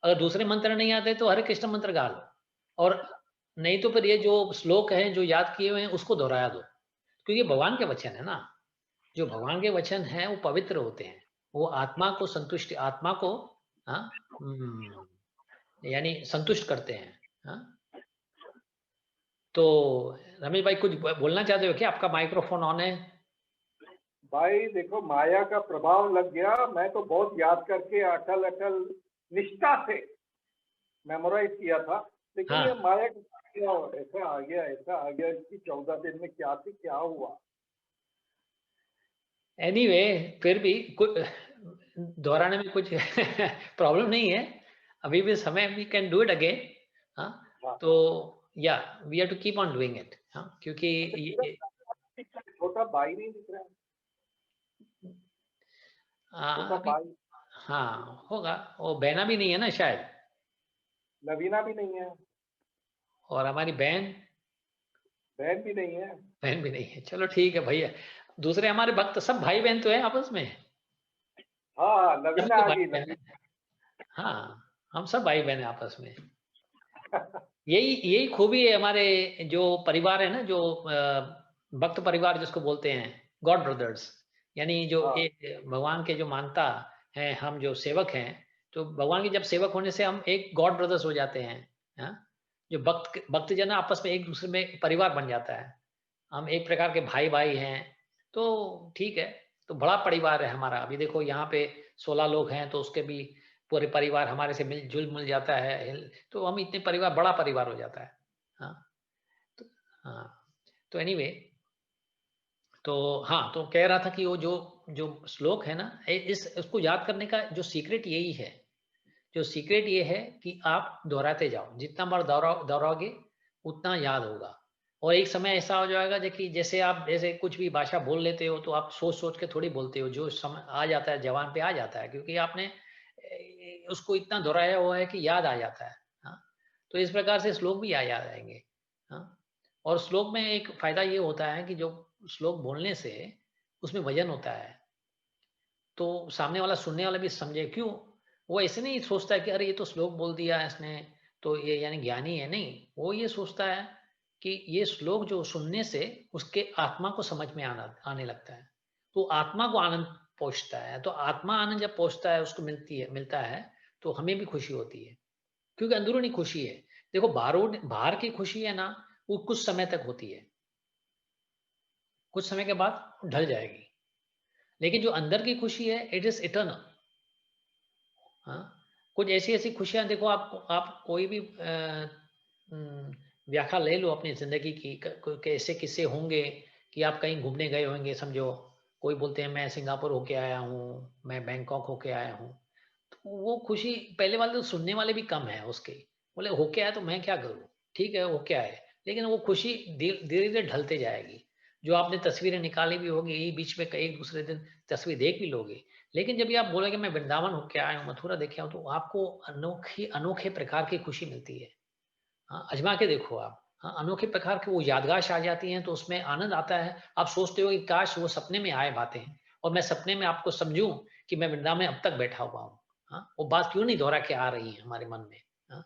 अगर दूसरे मंत्र नहीं आते तो हरे कृष्ण मंत्र गा लो, और नहीं तो फिर ये जो श्लोक हैं जो याद किए हुए हैं उसको दोहराया दो, क्योंकि ये भगवान के वचन है ना। जो भगवान के वचन हैं वो पवित्र होते हैं, वो आत्मा को संतुष्ट, आत्मा को, हाँ, यानी संतुष्ट करते हैं। हाँ, तो रमेश भाई कुछ बोलना चाहते हो क्या? आपका माइक्रोफोन ऑन है। भाई देखो, माया का प्रभाव लग गया। मैं तो बहुत याद करके अटल अटल निष्ठा से मेमोराइज किया था, लेकिन हाँ, ये माया का ऐसा आ गया, ऐसा आ गया कि 14 दिन में क्या थी क्या हुआ। एनीवे फिर भी कुछ दोहराने में कुछ प्रॉब्लम नहीं है, अभी भी समय, we can do it again. हाँ, हाँ, तो या we have to keep on doing it. हाँ, क्योंकि छोटा भाई नहीं दिख रहा है, छोटा अभी, भाई। हाँ होगा, वो बहना भी नहीं है ना शायद, नवीना भी नहीं है, और हमारी बहन, बहन भी नहीं है। बहन भी नहीं है। चलो ठीक है भैया, दूसरे हमारे भक्त सब भाई बहन तो है आपस में, हाँ हाँ, सभी नवीना तो आ भाई गई, बहन है। नवीना। हाँ, हम सब भाई बहन है आपस में। यही यही खूबी है हमारे जो परिवार है ना, जो भक्त परिवार जिसको बोलते हैं, गॉड ब्रदर्स, यानी जो हाँ एक भगवान के जो मानता है, हम जो सेवक हैं, तो भगवान के जब सेवक होने से हम एक गॉड ब्रदर्स हो जाते हैं। हाँ, जो भक्तजन आपस में एक दूसरे में परिवार बन जाता है। हम एक प्रकार के भाई-भाई हैं, तो ठीक है, तो बड़ा परिवार है हमारा। अभी देखो यहाँ पे 16 लोग हैं, तो उसके भी पूरे परिवार हमारे से मिल जाता है, तो हम इतने परिवार बड़ा परिवार हो जाता है। हाँ, तो हाँ, तो एनीवे तो हाँ, तो कह रहा था कि वो जो जो श्लोक है ना, इसको याद करने का जो सीक्रेट यही है। जो सीक्रेट ये है कि आप दोहराते जाओ, जितना बार दोहराओगे उतना याद होगा। और एक समय ऐसा हो जाएगा कि जैसे आप जैसे कुछ भी भाषा बोल लेते हो, तो आप सोच-सोच के थोड़ी बोलते हो, जो समय आ जाता है ज़बान पे आ जाता है, क्योंकि आपने उसको इतना दोहराया हुआ है कि याद आ जाता है। हाँ, तो इस प्रकार से श्लोक भी याद आएँगे। हाँ, और श्लोक में एक फ़ायदा ये होता है कि जो श्लोक बोलने से उसमें वज़न होता है। तो सामने वाला सुनने वाला भी समझे, क्यों? वो ऐसे नहीं सोचता है कि अरे ये तो श्लोक बोल दिया है इसने, तो ये यानी ज्ञानी है, नहीं। वो ये सोचता है कि ये श्लोक जो सुनने से उसके आत्मा को समझ में आने लगता है। तो आत्मा को आनंद पहुँचता है, तो आत्मा आनंद जब पहुँचता है, उसको मिलता है, तो हमें भी खुशी होती है, क्योंकि अंदरूनी खुशी है। देखो बाहर की खुशी है ना, वो कुछ समय तक होती है, कुछ समय के बाद ढल जाएगी। लेकिन जो अंदर की खुशी है, इट इज़ इटर्नल। हाँ, कुछ ऐसी-ऐसी खुशियाँ देखो, आप कोई भी व्याख्या ले लो अपनी ज़िंदगी की, कैसे किस्से होंगे कि आप कहीं घूमने गए होंगे, समझो, कोई बोलते हैं मैं सिंगापुर होके आया हूँ, मैं बैंकॉक होके आया हूँ। तो वो खुशी पहले वाले तो सुनने वाले भी कम है उसके, बोले होके आया तो मैं क्या करूँ? ठीक है, होके आए, लेकिन वो खुशी धीरे-धीरे ढलते जाएगी। जो आपने तस्वीरें निकाली भी होगी, यही बीच में कई दूसरे दिन तस्वीर देख भी लोगे। लेकिन जब ये आप बोलोगे मैं वृंदावन होके आया हूँ, मथुरा देखे हूँ, तो आपको अनोखे प्रकार की खुशी मिलती है। हाँ, आज़मा के देखो आप। हाँ, अनोखे प्रकार की वो यादगाश आ जाती हैं, तो उसमें आनंद आता है। आप सोचते हो कि काश वो सपने में आए बातें, और मैं सपने में आपको समझूँ कि मैं वृंदावन में अब तक बैठा हुआ हूँ। हाँ, वो बात क्यों नहीं दोहरा के आ रही है हमारे मन में। हाँ,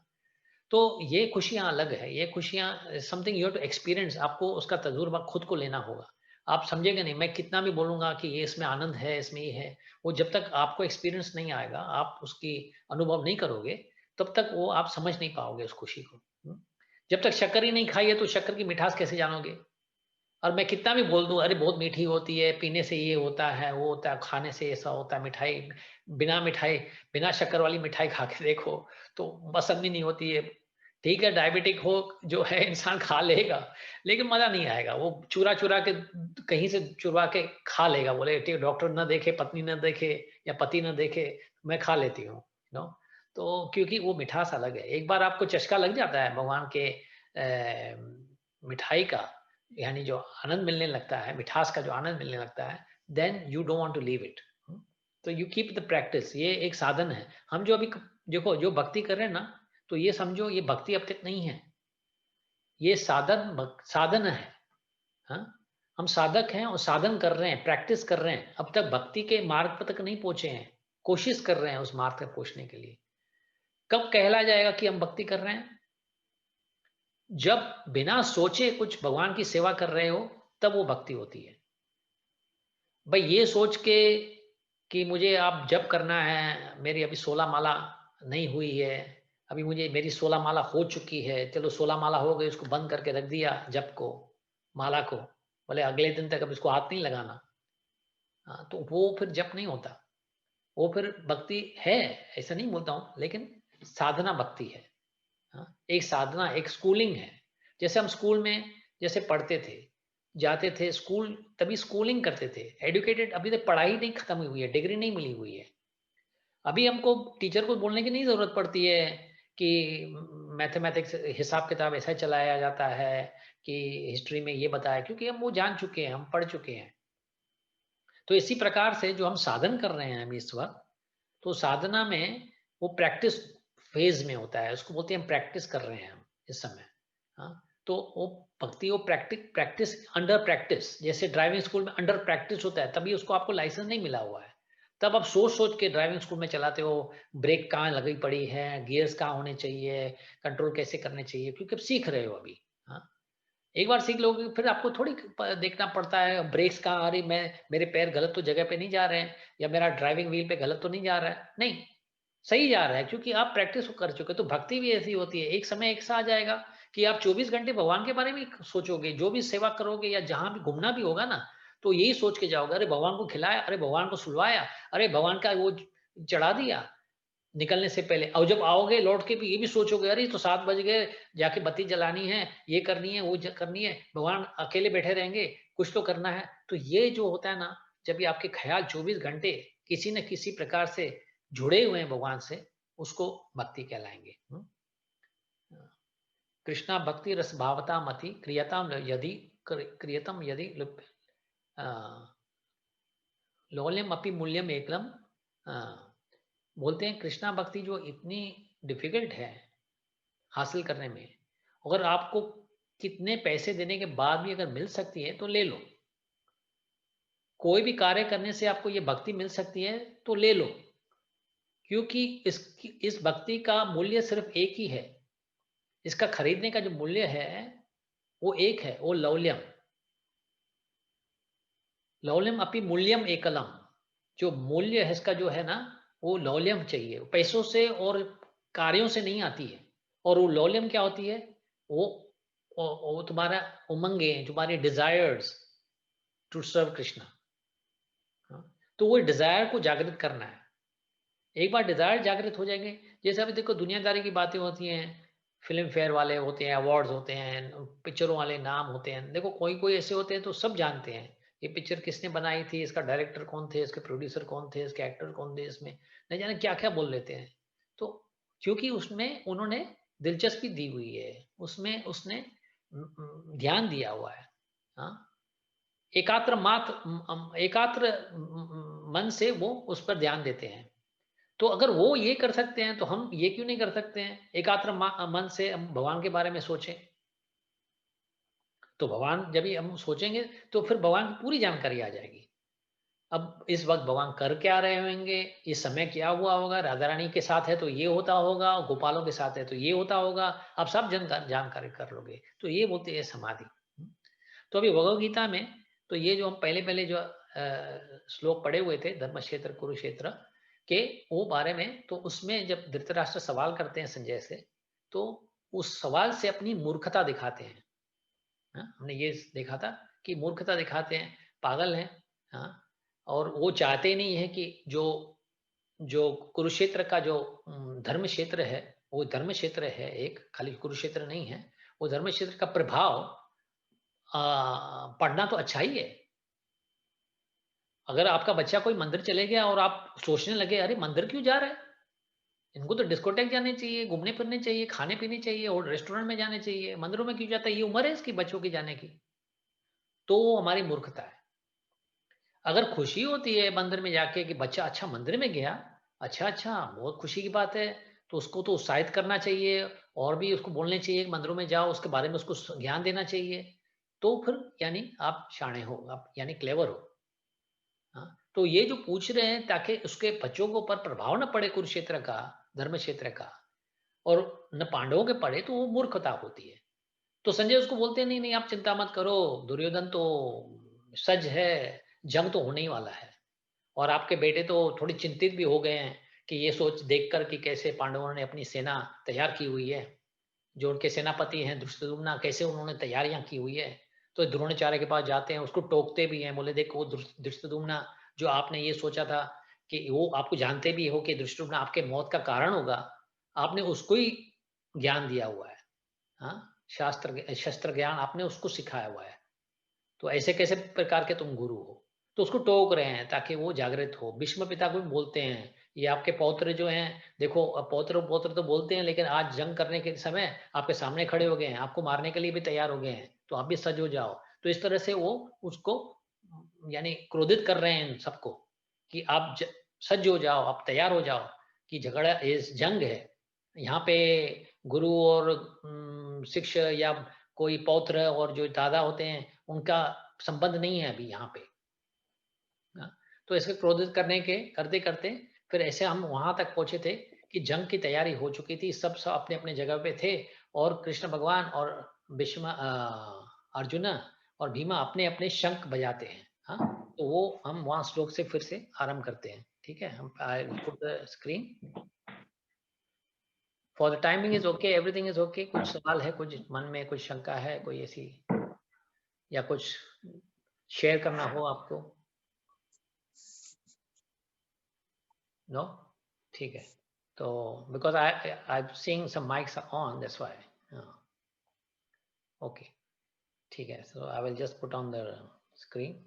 तो ये खुशियाँ अलग है, ये खुशियाँ something you have to experience, आपको उसका तजुर्बा खुद को लेना होगा। आप समझेंगे नहीं, मैं कितना भी बोलूँगा कि ये इसमें आनंद है, इसमें ये है, वो जब तक आपको एक्सपीरियंस नहीं आएगा, आप उसकी अनुभव नहीं करोगे, तब तक वो आप समझ नहीं पाओगे उस खुशी को। हुँ? जब तक शक्कर ही नहीं खाई है, तो शक्कर की मिठास कैसे जानोगे? और मैं कितना भी बोल दूँ, अरे बहुत मीठी होती है, पीने से ये होता है, वो होता है, खाने से ऐसा होता है, मिठाई, बिना शक्कर वाली मिठाई खा के देखो, तो पसंद ही नहीं होती है। ठीक है, डायबिटिक हो जो है इंसान खा लेगा, लेकिन मज़ा नहीं आएगा। वो चुरा-चुरा के कहीं से चुरा के खा लेगा, बोले ठीक, डॉक्टर ना देखे, पत्नी ना देखे या पति ना देखे, मैं खा लेती हूँ, नो। तो क्योंकि वो मिठास अलग है। एक बार आपको चस्का लग जाता है भगवान के मिठाई का, यानी जो आनंद मिलने लगता है, मिठास का जो आनंद मिलने लगता है, then you don't want to leave it. तो यू कीप द प्रैक्टिस, ये एक साधन है। हम जो अभी देखो जो भक्ति कर रहे हैं ना, तो ये समझो ये भक्ति अब तक नहीं है, ये साधन है। हाँ, हम साधक हैं और साधन कर रहे हैं, प्रैक्टिस कर रहे हैं, अब तक भक्ति के मार्ग पर तक नहीं पहुंचे हैं, कोशिश कर रहे हैं उस मार्ग तक पहुंचने के लिए। कब कहला जाएगा कि हम भक्ति कर रहे हैं? जब बिना सोचे कुछ भगवान की सेवा कर रहे हो, तब वो भक्ति होती है। भाई ये सोच के कि मुझे अब जप करना है, मेरी अभी 16 माला नहीं हुई है, अभी मुझे मेरी 16 माला हो चुकी है, चलो 16 माला हो गई, उसको बंद करके रख दिया जप को, माला को, बोले अगले दिन तक अब इसको हाथ नहीं लगाना। हाँ, तो वो फिर जप नहीं होता, वो फिर भक्ति है, ऐसा नहीं बोलता हूँ, लेकिन साधना भक्ति है। हाँ, एक साधना, एक स्कूलिंग है। जैसे हम स्कूल में जैसे पढ़ते थे, जाते थे स्कूल, तभी स्कूलिंग करते थे। एजुकेटेड, अभी तक पढ़ाई नहीं खत्म हुई है, डिग्री नहीं मिली हुई है। अभी हमको टीचर को बोलने की नहीं ज़रूरत पड़ती है कि मैथमेटिक्स हिसाब-किताब ऐसा चलाया जाता है कि हिस्ट्री में ये बताया, क्योंकि हम वो जान चुके हैं, हम पढ़ चुके हैं। तो इसी प्रकार से जो हम साधन कर रहे हैं अभी इस वक़्त, तो साधना में वो प्रैक्टिस फेज़ में होता है, उसको बोलते हैं हम प्रैक्टिस कर रहे हैं हम इस समय। हाँ, तो वो भक्ति, वो प्रैक्टिस अंडर प्रैक्टिस, जैसे ड्राइविंग स्कूल में अंडर प्रैक्टिस होता है, तभी उसको आपको लाइसेंस नहीं मिला हुआ है। तब आप सोच-सोच के ड्राइविंग स्कूल में चलाते हो, ब्रेक कहाँ लगी पड़ी है, गियर्स कहाँ होने चाहिए, कंट्रोल कैसे करने चाहिए, क्योंकि आप सीख रहे हो अभी। हाँ, एक बार सीख लोगे फिर आपको थोड़ी देखना पड़ता है ब्रेक्स कहाँ आ रही, मैं मेरे पैर गलत तो जगह पे नहीं जा रहे हैं, या मेरा ड्राइविंग व्हील पे गलत तो नहीं जा रहा है, नहीं, सही जा रहा है, क्योंकि आप प्रैक्टिस कर चुके हो। तो भक्ति भी ऐसी होती है, एक समय ऐसा आ जाएगा कि आप 24 घंटे भगवान के बारे में सोचोगे, जो भी सेवा करोगे या जहां भी घूमना भी होगा ना, तो यही सोच के जाओगे, अरे भगवान को खिलाया, अरे भगवान को सुलवाया, अरे भगवान का वो चढ़ा दिया निकलने से पहले। और जब आओगे लौट के भी ये भी सोचोगे, अरे तो 7 बज गए, जाके बत्ती जलानी है, ये करनी है, वो करनी है, भगवान अकेले बैठे रहेंगे, कुछ तो करना है। तो ये जो होता है ना, जब ये आपके ख्याल 24 घंटे किसी न किसी प्रकार से जुड़े हुए हैं भगवान से, उसको भक्ति कहलाएंगे। कृष्णा भक्ति रस भावता मति क्रियतम यदि क्रियतम यदि लौल्यम अपि मूल्यम एकलम। बोलते हैं कृष्णा भक्ति जो इतनी डिफिकल्ट है हासिल करने में, अगर आपको कितने पैसे देने के बाद भी अगर मिल सकती है तो ले लो। कोई भी कार्य करने से आपको ये भक्ति मिल सकती है तो ले लो, क्योंकि इस भक्ति का मूल्य सिर्फ एक ही है। इसका खरीदने का जो मूल्य है वो एक है, वो लौल्यम। लौल्यम अपि मूल्यम एकलम। जो मूल्य है इसका जो है ना, वो लौल्यम चाहिए, पैसों से और कार्यों से नहीं आती है। और वो लौल्यम क्या होती है? वो तुम्हारा उमंगे, तुम्हारे डिजायर्स टू सर्व कृष्णा। तो वो डिजायर को जागृत करना है। एक बार डिजायर जागृत हो जाएंगे, जैसे अभी देखो दुनियादारी की बातें होती हैं, फिल्म फेयर वाले होते हैं, अवार्ड्स होते हैं, पिक्चरों वाले नाम होते हैं। देखो कोई कोई ऐसे होते हैं तो सब जानते हैं ये पिक्चर किसने बनाई थी, इसका डायरेक्टर कौन थे, इसके प्रोड्यूसर कौन थे, इसके एक्टर कौन थे, इसमें नहीं जाने क्या क्या बोल लेते हैं। तो क्योंकि उसमें उन्होंने दिलचस्पी दी हुई है, उसमें उसने ध्यान दिया हुआ है। हाँ, एकात्र मन से वो उस पर ध्यान देते हैं। तो अगर वो ये कर सकते हैं तो हम ये क्यों नहीं कर सकते हैं? एकात्र मन से हम भगवान के बारे में सोचें। तो भगवान जब भी हम सोचेंगे तो फिर भगवान की पूरी जानकारी आ जाएगी। अब इस वक्त भगवान कर क्या रहे होंगे, इस समय क्या हुआ होगा, राधा रानी के साथ है तो ये होता होगा, गोपालों के साथ है तो ये होता होगा, आप सब जानकारी कर लोगे। तो ये बोलते हैं समाधि। तो अभी भगवद गीता में तो ये जो हम पहले पहले जो श्लोक पढ़े हुए थे धर्म क्षेत्र कुरुक्षेत्र के वो बारे में, तो उसमें जब धृतराष्ट्र सवाल करते हैं संजय से, तो उस सवाल से अपनी मूर्खता दिखाते हैं। हमने ये देखा था कि मूर्खता दिखाते हैं, पागल हैं। हाँ, और वो चाहते नहीं है कि जो जो कुरुक्षेत्र का जो धर्म क्षेत्र है, वो धर्म क्षेत्र है, एक खाली कुरुक्षेत्र नहीं है। वो धर्म क्षेत्र का प्रभाव पढ़ना तो अच्छा ही है। अगर आपका बच्चा कोई मंदिर चले गया और आप सोचने लगे अरे मंदिर क्यों जा रहा है, इनको तो डिस्कोटेक जाने चाहिए, घूमने फिरने चाहिए, खाने पीने चाहिए और रेस्टोरेंट में जाने चाहिए, मंदिरों में क्यों जाता है, ये उम्र है इसकी बच्चों की जाने की। तो वो हमारी मूर्खता है। अगर खुशी होती है मंदिर में जाके कि बच्चा अच्छा मंदिर में गया, अच्छा अच्छा बहुत खुशी की बात है, तो उसको तो उत्साहित करना चाहिए और भी उसको बोलने चाहिए कि मंदिरों में जाओ, उसके बारे में उसको ज्ञान देना चाहिए। तो फिर यानी आप शाणे हो, आप यानी क्लेवर हो। हाँ, तो ये जो पूछ रहे हैं ताकि उसके बच्चों के ऊपर प्रभाव न पड़े कुरुक्षेत्र का, धर्म क्षेत्र का, और न पांडवों के पड़े, तो वो मूर्खता होती है। तो संजय उसको बोलते हैं नहीं नहीं आप चिंता मत करो, दुर्योधन तो सज है, जंग तो होने ही वाला है। और आपके बेटे तो थोड़ी चिंतित भी हो गए हैं कि ये सोच देखकर कि कैसे पांडवों ने अपनी सेना तैयार की हुई है, जो उनके सेनापति हैं धृष्टद्युम्न, कैसे उन्होंने तैयारियां की हुई है। तो द्रोणाचार्य के पास जाते हैं, उसको टोकते भी हैं, बोले देखो धृष्टद्युम्न, जो आपने ये सोचा था कि वो आपको जानते भी हो कि धृष्टद्युम्न आपके मौत का कारण होगा, आपने उसको ही ज्ञान दिया हुआ है। हाँ, शस्त्र ज्ञान आपने उसको सिखाया हुआ है, तो ऐसे कैसे प्रकार के तुम गुरु हो। तो उसको टोक रहे हैं ताकि वो जागृत हो। भीष्म पिता को भी बोलते हैं ये आपके पौत्र जो हैं, देखो पौत्र पौत्र तो बोलते हैं लेकिन आज जंग करने के समय आपके सामने खड़े हो गए हैं, आपको मारने के लिए भी तैयार हो गए हैं, तो आप भी सज हो जाओ। तो इस तरह से वो उसको यानी क्रोधित कर रहे हैं सबको कि आप सज हो जाओ, आप तैयार हो जाओ कि झगड़ा इस जंग है। यहाँ पे गुरु और शिष्य या कोई पौत्र और जो दादा होते हैं उनका संबंध नहीं है अभी यहाँ पे। तो इसके क्रोधित करने के करते करते फिर ऐसे हम वहां तक पहुंचे थे कि जंग की तैयारी हो चुकी थी, सब सब अपने अपने जगह पे थे, और कृष्ण भगवान और भीष्म अर्जुन और भीमा अपने अपने शंख बजाते हैं। हाँ, तो वो हम वहां श्लोक से फिर से आरंभ करते हैं। ठीक है, हम put the screen. For the timing is okay, everything is okay. कुछ सवाल है, कुछ मन में कुछ शंका है, कोई ऐसी, या कुछ शेयर करना हो आपको? नो, ठीक है। तो because I seeing some mics on, that's why. Okay, ठीक है। So I will just put on the screen.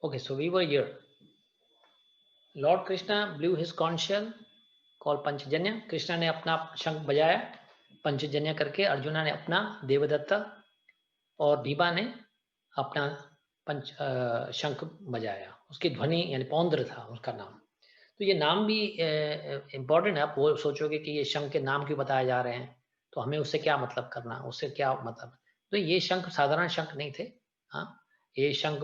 Okay, so we were here. Lord Krishna blew his conch shell called Panchajanya. Krishna ने अपना शंख बजाया पंचजन्य करके, अर्जुना ने अपना देवदत्ता, और भीमा ने अपना शंख बजाया। उसकी ध्वनि यानी पौंद्र था उसका नाम। तो ये नाम भी इम्पोर्टेंट है। आप वो सोचोगे कि ये शंख के नाम क्यों बताए जा रहे हैं, तो हमें उससे क्या मतलब करना, उससे क्या मतलब। तो ये शंख साधारण शंख नहीं थे। हाँ, ये शंख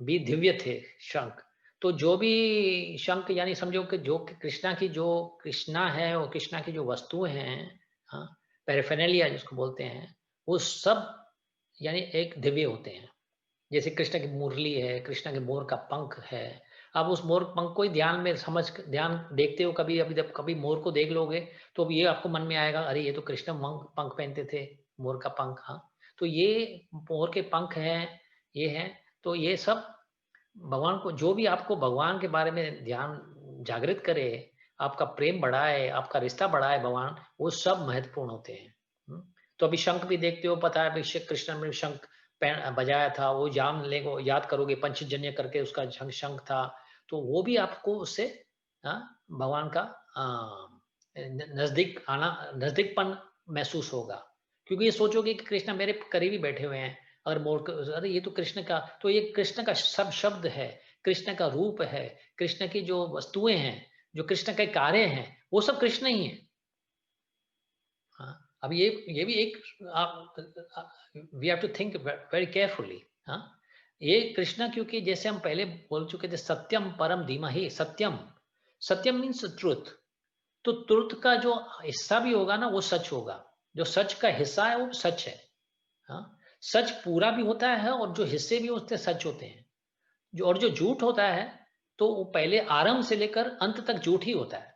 भी दिव्य थे शंख। तो जो भी शंख, यानी समझो कि जो कृष्णा की, जो कृष्णा है और कृष्णा की जो वस्तुएं हैं, हाँ, पैराफेर्नालिया जिसको बोलते हैं, वो सब यानी एक दिव्य होते हैं। जैसे कृष्ण की मुरली है, कृष्ण के मोर का पंख है। अब उस मोर पंख को ही ध्यान में ध्यान देखते हो, कभी अभी जब कभी मोर को देख लोगे तो अब ये आपको मन में आएगा, अरे ये तो कृष्ण पंख पहनते थे, मोर का पंख। हाँ, तो ये मोर के पंख हैं, ये हैं। तो ये सब भगवान को, जो भी आपको भगवान के बारे में ध्यान जागृत करे, आपका प्रेम बढ़ाए, आपका रिश्ता बढ़ाए भगवान, वो सब महत्वपूर्ण होते हैं। तो अभी शंख भी देखते हो, पता है अभी कृष्ण ने शंख बजाया था, वो जान लेगो, याद करोगे पंचजन्य करके उसका शंख था। तो वो भी आपको उससे भगवान का नजदीक आना, नजदीकपन महसूस होगा। क्योंकि ये सोचोगे कि कृष्ण मेरे करीब ही बैठे हुए हैं, अगर मोर, अरे ये तो कृष्ण का, तो ये कृष्ण का सब शब्द है, कृष्ण का रूप है, कृष्ण की जो वस्तुएं हैं, जो कृष्ण के कार्य हैं, वो सब कृष्ण ही है। हाँ, अब ये भी एक, we have to think very carefully. हाँ, ये कृष्णा, क्योंकि जैसे हम पहले बोल चुके थे, सत्यम परम धीमहि। सत्यम, सत्यम मीन्स ट्रुथ। तो ट्रुथ का जो हिस्सा भी होगा ना, वो सच होगा। जो सच का हिस्सा है वो सच है। हाँ, सच पूरा भी होता है और जो हिस्से भी उससे सच होते हैं। जो और जो झूठ होता है, तो वो पहले आरंभ से लेकर अंत तक झूठ ही होता है।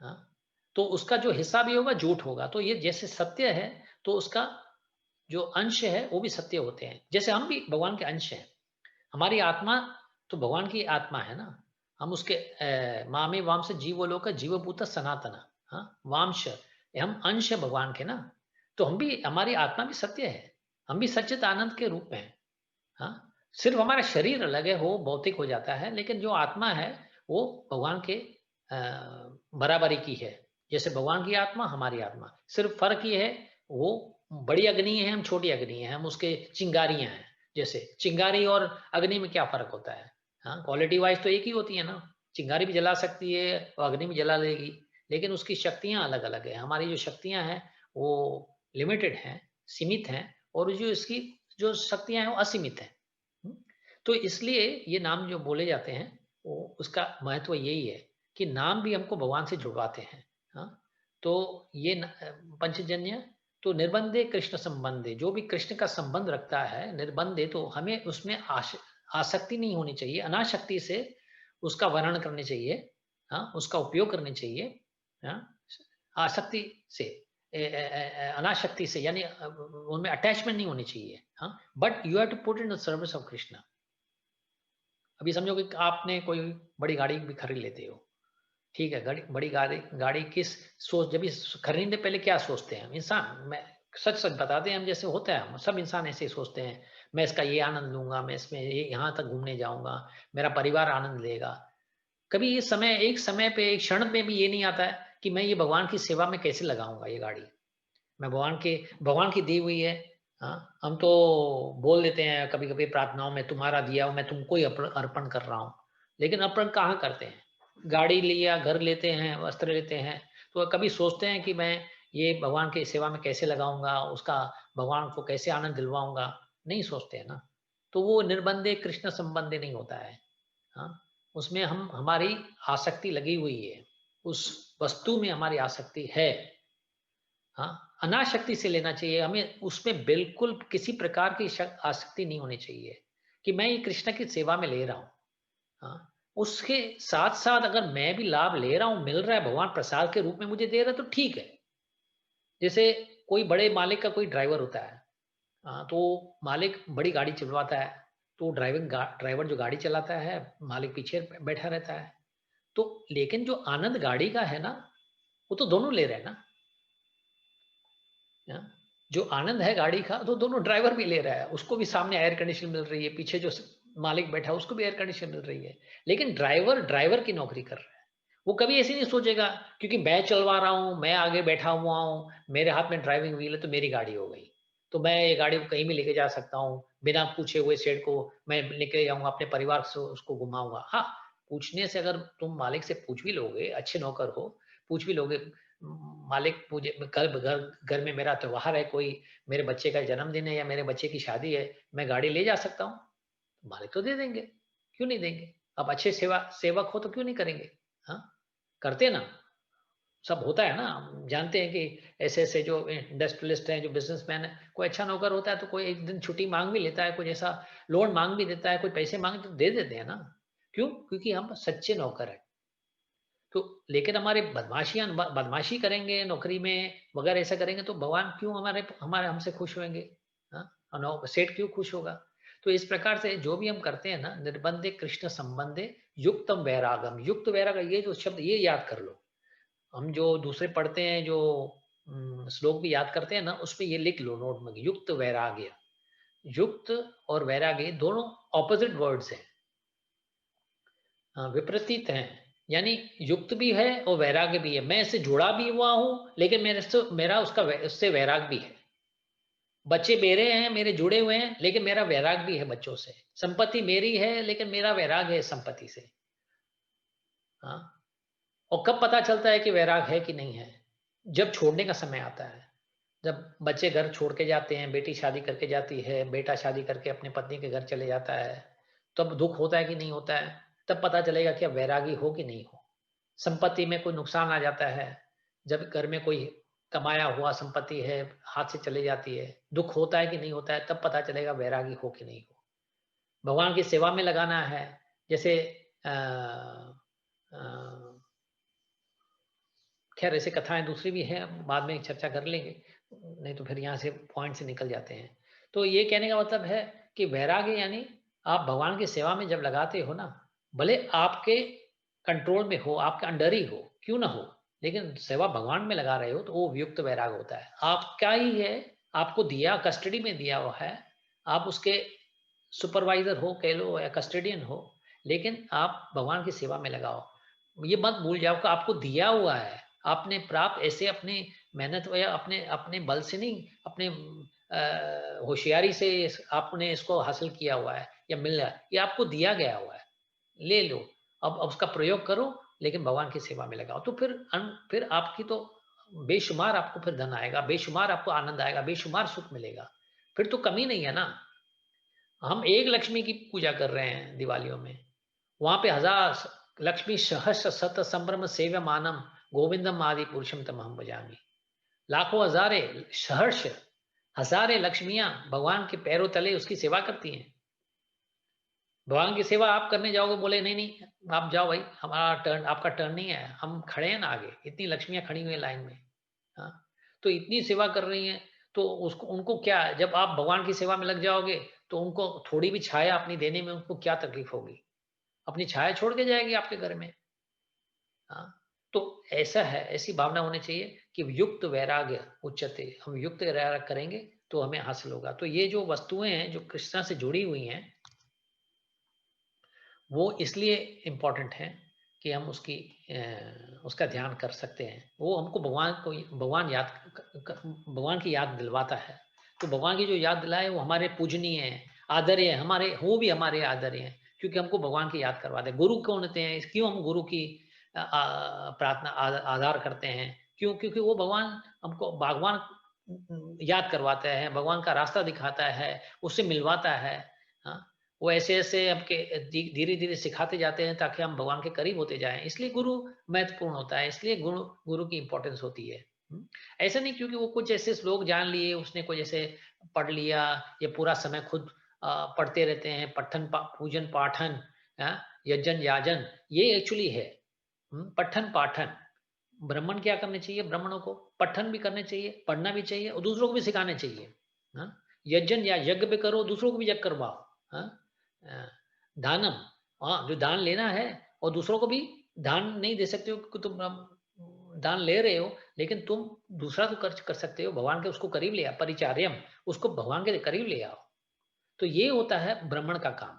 हाँ, तो उसका जो हिस्सा भी होगा झूठ होगा। तो ये जैसे सत्य है, तो उसका जो अंश है वो भी सत्य होते हैं। जैसे हम भी भगवान के अंश हैं। हमारी आत्मा तो भगवान की आत्मा है ना, हम उसके मामे वाम से जीवोलोक जीवभूत सनातन। हाँ, वांश, हम अंश है भगवान के ना। तो हम भी, हमारी आत्मा भी सत्य है, हम भी सच्चित आनंद के रूप में है। हाँ, सिर्फ हमारा शरीर अलग है, वो भौतिक हो जाता है, लेकिन जो आत्मा है वो भगवान के बराबरी की है। जैसे भगवान की आत्मा, हमारी आत्मा, सिर्फ फर्क ये है, वो बड़ी अग्नि है, हम छोटी अग्नि है, हम उसके चिंगारियां हैं। जैसे चिंगारी और अग्नि में क्या फर्क होता है? हाँ, क्वालिटी वाइज तो एक ही होती है ना। चिंगारी भी जला सकती है और अग्नि भी जला लेगी, लेकिन उसकी शक्तियां अलग अलग है। हमारी जो शक्तियां हैं वो लिमिटेड हैं, सीमित हैं, और जो इसकी जो शक्तियां हैं वो असीमित हैं। तो इसलिए ये नाम जो बोले जाते हैं, वो उसका महत्व यही है कि नाम भी हमको भगवान से जुड़वाते हैं। हाँ, तो ये पंचजन्य, तो निर्बंधे कृष्ण संबंधे, जो भी कृष्ण का संबंध रखता है, निर्बंधे, तो हमें उसमें आसक्ति नहीं होनी चाहिए, अनाशक्ति से उसका वर्णन करने चाहिए। हाँ, उसका उपयोग करने चाहिए। हाँ, आसक्ति से, अनाशक्ति से, यानी उनमें अटैचमेंट नहीं होनी चाहिए। हाँ, but you have to put in the service of Krishna. अभी समझो कि आपने कोई बड़ी गाड़ी भी खरीद लेते हो, ठीक है, बड़ी गाड़ी, गाड़ी किस सोच, जब खरीदने पहले क्या सोचते हैं इंसान, मैं सच सच बताते हैं हम, जैसे होता है, हम सब इंसान ऐसे ही सोचते हैं, मैं इसका ये आनंद लूंगा, मैं इसमें ये यहाँ तक घूमने जाऊंगा, मेरा परिवार आनंद लेगा। कभी ये समय, एक समय पे, एक क्षण में भी ये नहीं आता है कि मैं ये भगवान की सेवा में कैसे लगाऊंगा ये गाड़ी, मैं भगवान की दी हुई है। हाँ, हम तो बोल देते हैं कभी कभी प्रार्थनाओं में, तुम्हारा दिया हुआ मैं तुमको ही अर्पण कर रहा हूँ, लेकिन अर्पण कहाँ करते हैं? गाड़ी लिया, घर लेते हैं, वस्त्र लेते हैं, तो कभी सोचते हैं कि मैं ये भगवान की सेवा में कैसे लगाऊंगा, उसका भगवान को कैसे आनंद दिलवाऊंगा, नहीं सोचते हैं ना। तो वो निर्बंधे कृष्ण संबंधी नहीं होता है। हाँ, उसमें हम हमारी आसक्ति लगी हुई है, उस वस्तु में हमारी आसक्ति है। हाँ, अनासक्ति से लेना चाहिए हमें, उसमें बिल्कुल किसी प्रकार की आसक्ति नहीं होनी चाहिए कि मैं ये कृष्ण की सेवा में ले रहा हूँ। हाँ, उसके साथ साथ अगर मैं भी लाभ ले रहा हूँ, मिल रहा है, भगवान प्रसाद के रूप में मुझे दे रहा है, तो ठीक है। जैसे कोई बड़े मालिक का कोई ड्राइवर होता है, तो मालिक बड़ी गाड़ी चलवाता है, तो ड्राइवर जो गाड़ी चलाता है, मालिक पीछे बैठा रहता है। तो लेकिन जो आनंद गाड़ी का है ना, वो तो दोनों ले रहे हैं ना। हाँ, जो आनंद है गाड़ी का, तो दोनों ड्राइवर भी ले रहा है, उसको भी सामने एयर कंडीशन मिल रही है, पीछे जो मालिक बैठा है उसको भी एयर कंडीशन मिल रही है। लेकिन ड्राइवर की नौकरी कर रहा है। वो कभी ऐसे नहीं सोचेगा क्योंकि मैं चलवा रहा हूँ, मैं आगे बैठा हुआ हूँ, मेरे हाथ में ड्राइविंग व्हील है, तो मेरी गाड़ी हो गई, तो मैं ये गाड़ी को कहीं भी लेके जा सकता हूँ, बिना पूछे हुए सेठ को मैं लेके जाऊंगा, अपने परिवार से उसको घुमाऊंगा। हाँ, पूछने से, अगर तुम मालिक से पूछ भी लोगे, अच्छे नौकर हो, पूछ भी लोगे, मालिक मुझे घर घर घर में मेरा त्योहार है, कोई मेरे बच्चे का जन्मदिन है या मेरे बच्चे की शादी है, मैं गाड़ी ले जा सकता हूँ, मालिक तो दे देंगे, क्यों नहीं देंगे। अब अच्छे सेवक हो तो क्यों नहीं करेंगे। हाँ, करते ना, सब होता है ना। हम जानते हैं कि ऐसे ऐसे जो इंडस्ट्रियलिस्ट हैं, जो बिजनेसमैन है, कोई अच्छा नौकर होता है तो कोई एक दिन छुट्टी मांग भी लेता है, कोई ऐसा लोन मांग भी देता है, कोई पैसे मांग तो दे देते हैं ना। क्यों? क्योंकि हम सच्चे नौकर हैं। तो लेकिन हमारे बदमाशी करेंगे नौकरी में वगैरह, ऐसा करेंगे तो भगवान क्यों हमारे हमारे हमसे खुश होंगे। हाँ, सेठ क्यों खुश होगा। तो इस प्रकार से जो भी हम करते हैं ना, निर्बंधे कृष्ण संबंधे युक्तम वैरागम, युक्त वैराग, ये जो शब्द ये याद कर लो। हम जो दूसरे पढ़ते हैं, जो श्लोक भी याद करते हैं ना, उसमें ये लिख लो नोट में, युक्त वैराग्य। युक्त और वैराग्य दोनों ऑपोजिट वर्ड्स हैं, विपरीत हैं। यानी युक्त भी है और वैराग्य भी है। मैं इससे जुड़ा भी हुआ हूं, लेकिन मेरा उससे वैराग भी है। बच्चे मेरे हैं, मेरे जुड़े हुए हैं, लेकिन मेरा वैराग भी है बच्चों से। संपत्ति मेरी है, लेकिन मेरा वैराग है संपत्ति से। हाँ, और कब पता चलता है कि वैराग है कि नहीं है? जब छोड़ने का समय आता है। जब बच्चे घर छोड़ के जाते हैं, बेटी शादी करके जाती है, बेटा शादी करके अपने पत्नी के घर चले जाता है, तब दुख होता है कि नहीं होता है? तब पता चलेगा कि अब वैरागी हो कि नहीं हो। संपत्ति में कोई नुकसान आ जाता है, जब घर में कोई कमाया हुआ संपत्ति है हाथ से चले जाती है, दुख होता है कि नहीं होता है, तब पता चलेगा वैरागी हो कि नहीं हो। भगवान की सेवा में लगाना है, जैसे खैर ऐसे कथाएं दूसरी भी हैं, बाद में चर्चा कर लेंगे, नहीं तो फिर यहाँ से पॉइंट से निकल जाते हैं। तो ये कहने का मतलब है कि वैराग्य यानी आप भगवान की सेवा में जब लगाते हो ना, भले आपके कंट्रोल में हो, आपके अंडर ही हो, क्यों ना हो, लेकिन सेवा भगवान में लगा रहे हो, तो वो वियुक्त वैराग होता है। आपका ही है, आपको दिया, कस्टडी में दिया हुआ है, आप उसके सुपरवाइजर हो कह लो या कस्टडियन हो, लेकिन आप भगवान की सेवा में लगाओ। ये मत भूल जाओ कि आपको दिया हुआ है, आपने प्राप्त ऐसे अपनी मेहनत या अपने अपने बल से नहीं, अपने होशियारी से आपने इसको हासिल किया हुआ है या मिल रहा है, ये आपको दिया गया हुआ है, ले लो। अब उसका प्रयोग करो, लेकिन भगवान की सेवा में लगाओ, तो फिर आपकी तो बेशुमार आपको फिर धन आएगा, बेशुमार आपको आनंद आएगा, बेशुमार सुख मिलेगा, फिर तो कमी नहीं है ना। हम एक लक्ष्मी की पूजा कर रहे हैं दिवालियों में, वहां पे हजार लक्ष्मी सहस्र शत संभ्रम सेव्य मानम गोविंदम आदि पुरुषम तमहम भजामि। लाखों हजारे सहर्ष हजारे लक्ष्मियां भगवान के पैरों तले उसकी सेवा करती हैं। भगवान की सेवा आप करने जाओगे, बोले नहीं नहीं आप जाओ भाई, हमारा टर्न, आपका टर्न नहीं है, हम खड़े हैं ना आगे, इतनी लक्ष्मियां खड़ी हुई हैं लाइन में। हाँ, तो इतनी सेवा कर रही हैं, तो उसको उनको क्या, जब आप भगवान की सेवा में लग जाओगे तो उनको थोड़ी भी छाया अपनी देने में उनको क्या तकलीफ होगी, अपनी छाया छोड़ के जाएगी आपके घर में। हाँ, तो ऐसा है, ऐसी भावना होनी चाहिए कि युक्त वैराग्य उच्चते, हम युक्त वैराग्य करेंगे तो हमें हासिल होगा। तो ये जो वस्तुएं हैं जो कृष्णा से जुड़ी हुई हैं, वो इसलिए इम्पोर्टेंट है कि हम उसका ध्यान कर सकते हैं। वो हमको भगवान की याद दिलवाता है। तो भगवान की जो याद दिलाए वो हमारे पूजनीय है, आदर्य है, हमारे वो भी हमारे आदर्य हैं, क्योंकि हमको भगवान की याद करवाते हैं। गुरु कौन होते हैं, क्यों हम गुरु की प्रार्थना आधार करते हैं, क्यों? क्योंकि वो भगवान हमको भगवान याद करवाता है, भगवान का रास्ता दिखाता है, उससे मिलवाता है। हाँ, वो ऐसे-ऐसे आपके धीरे-धीरे सिखाते जाते हैं ताकि हम भगवान के करीब होते जाएँ। इसलिए गुरु महत्वपूर्ण होता है, इसलिए गुरु गुरु की इम्पोर्टेंस होती है। ऐसा नहीं क्योंकि वो कुछ ऐसे श्लोक जान लिए, उसने कुछ ऐसे पढ़ लिया, या पूरा समय खुद पढ़ते रहते हैं, पूजन पाठन, यजन याजन, ये एक्चुअली है। पठन पाठन, ब्राह्मण क्या करने चाहिए? ब्राह्मणों को पठन भी करने चाहिए, पढ़ना भी चाहिए और दूसरों को भी सिखाने चाहिए। हाँ? यजन या यज्ञ भी करो, दूसरों को भी यज्ञ करवाओ। हाँ? दानम, हाँ, जो दान लेना है, और दूसरों को भी दान नहीं दे सकते हो कि तुम दान ले रहे हो, लेकिन तुम दूसरा तो कर सकते हो, भगवान के उसको करीब ले आओ, परिचार्यम, उसको भगवान के करीब ले आओ। तो ये होता है ब्राह्मण का काम।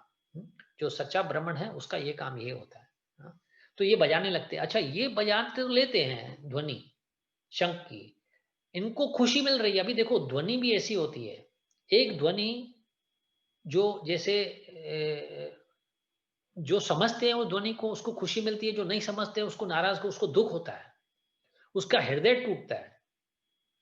जो सच्चा ब्राह्मण है उसका ये काम ये होता है। हाँ? तो ये बजाने लगते हैं। अच्छा, ये बजाते तो लेते हैं ध्वनि शंख की, इनको खुशी मिल रही है। अभी देखो ध्वनि भी ऐसी होती है, एक ध्वनि जो जैसे जो समझते हैं वो ध्वनि को उसको खुशी मिलती है, जो नहीं समझते हैं उसको नाराज को उसको दुख होता है, उसका हृदय टूटता है।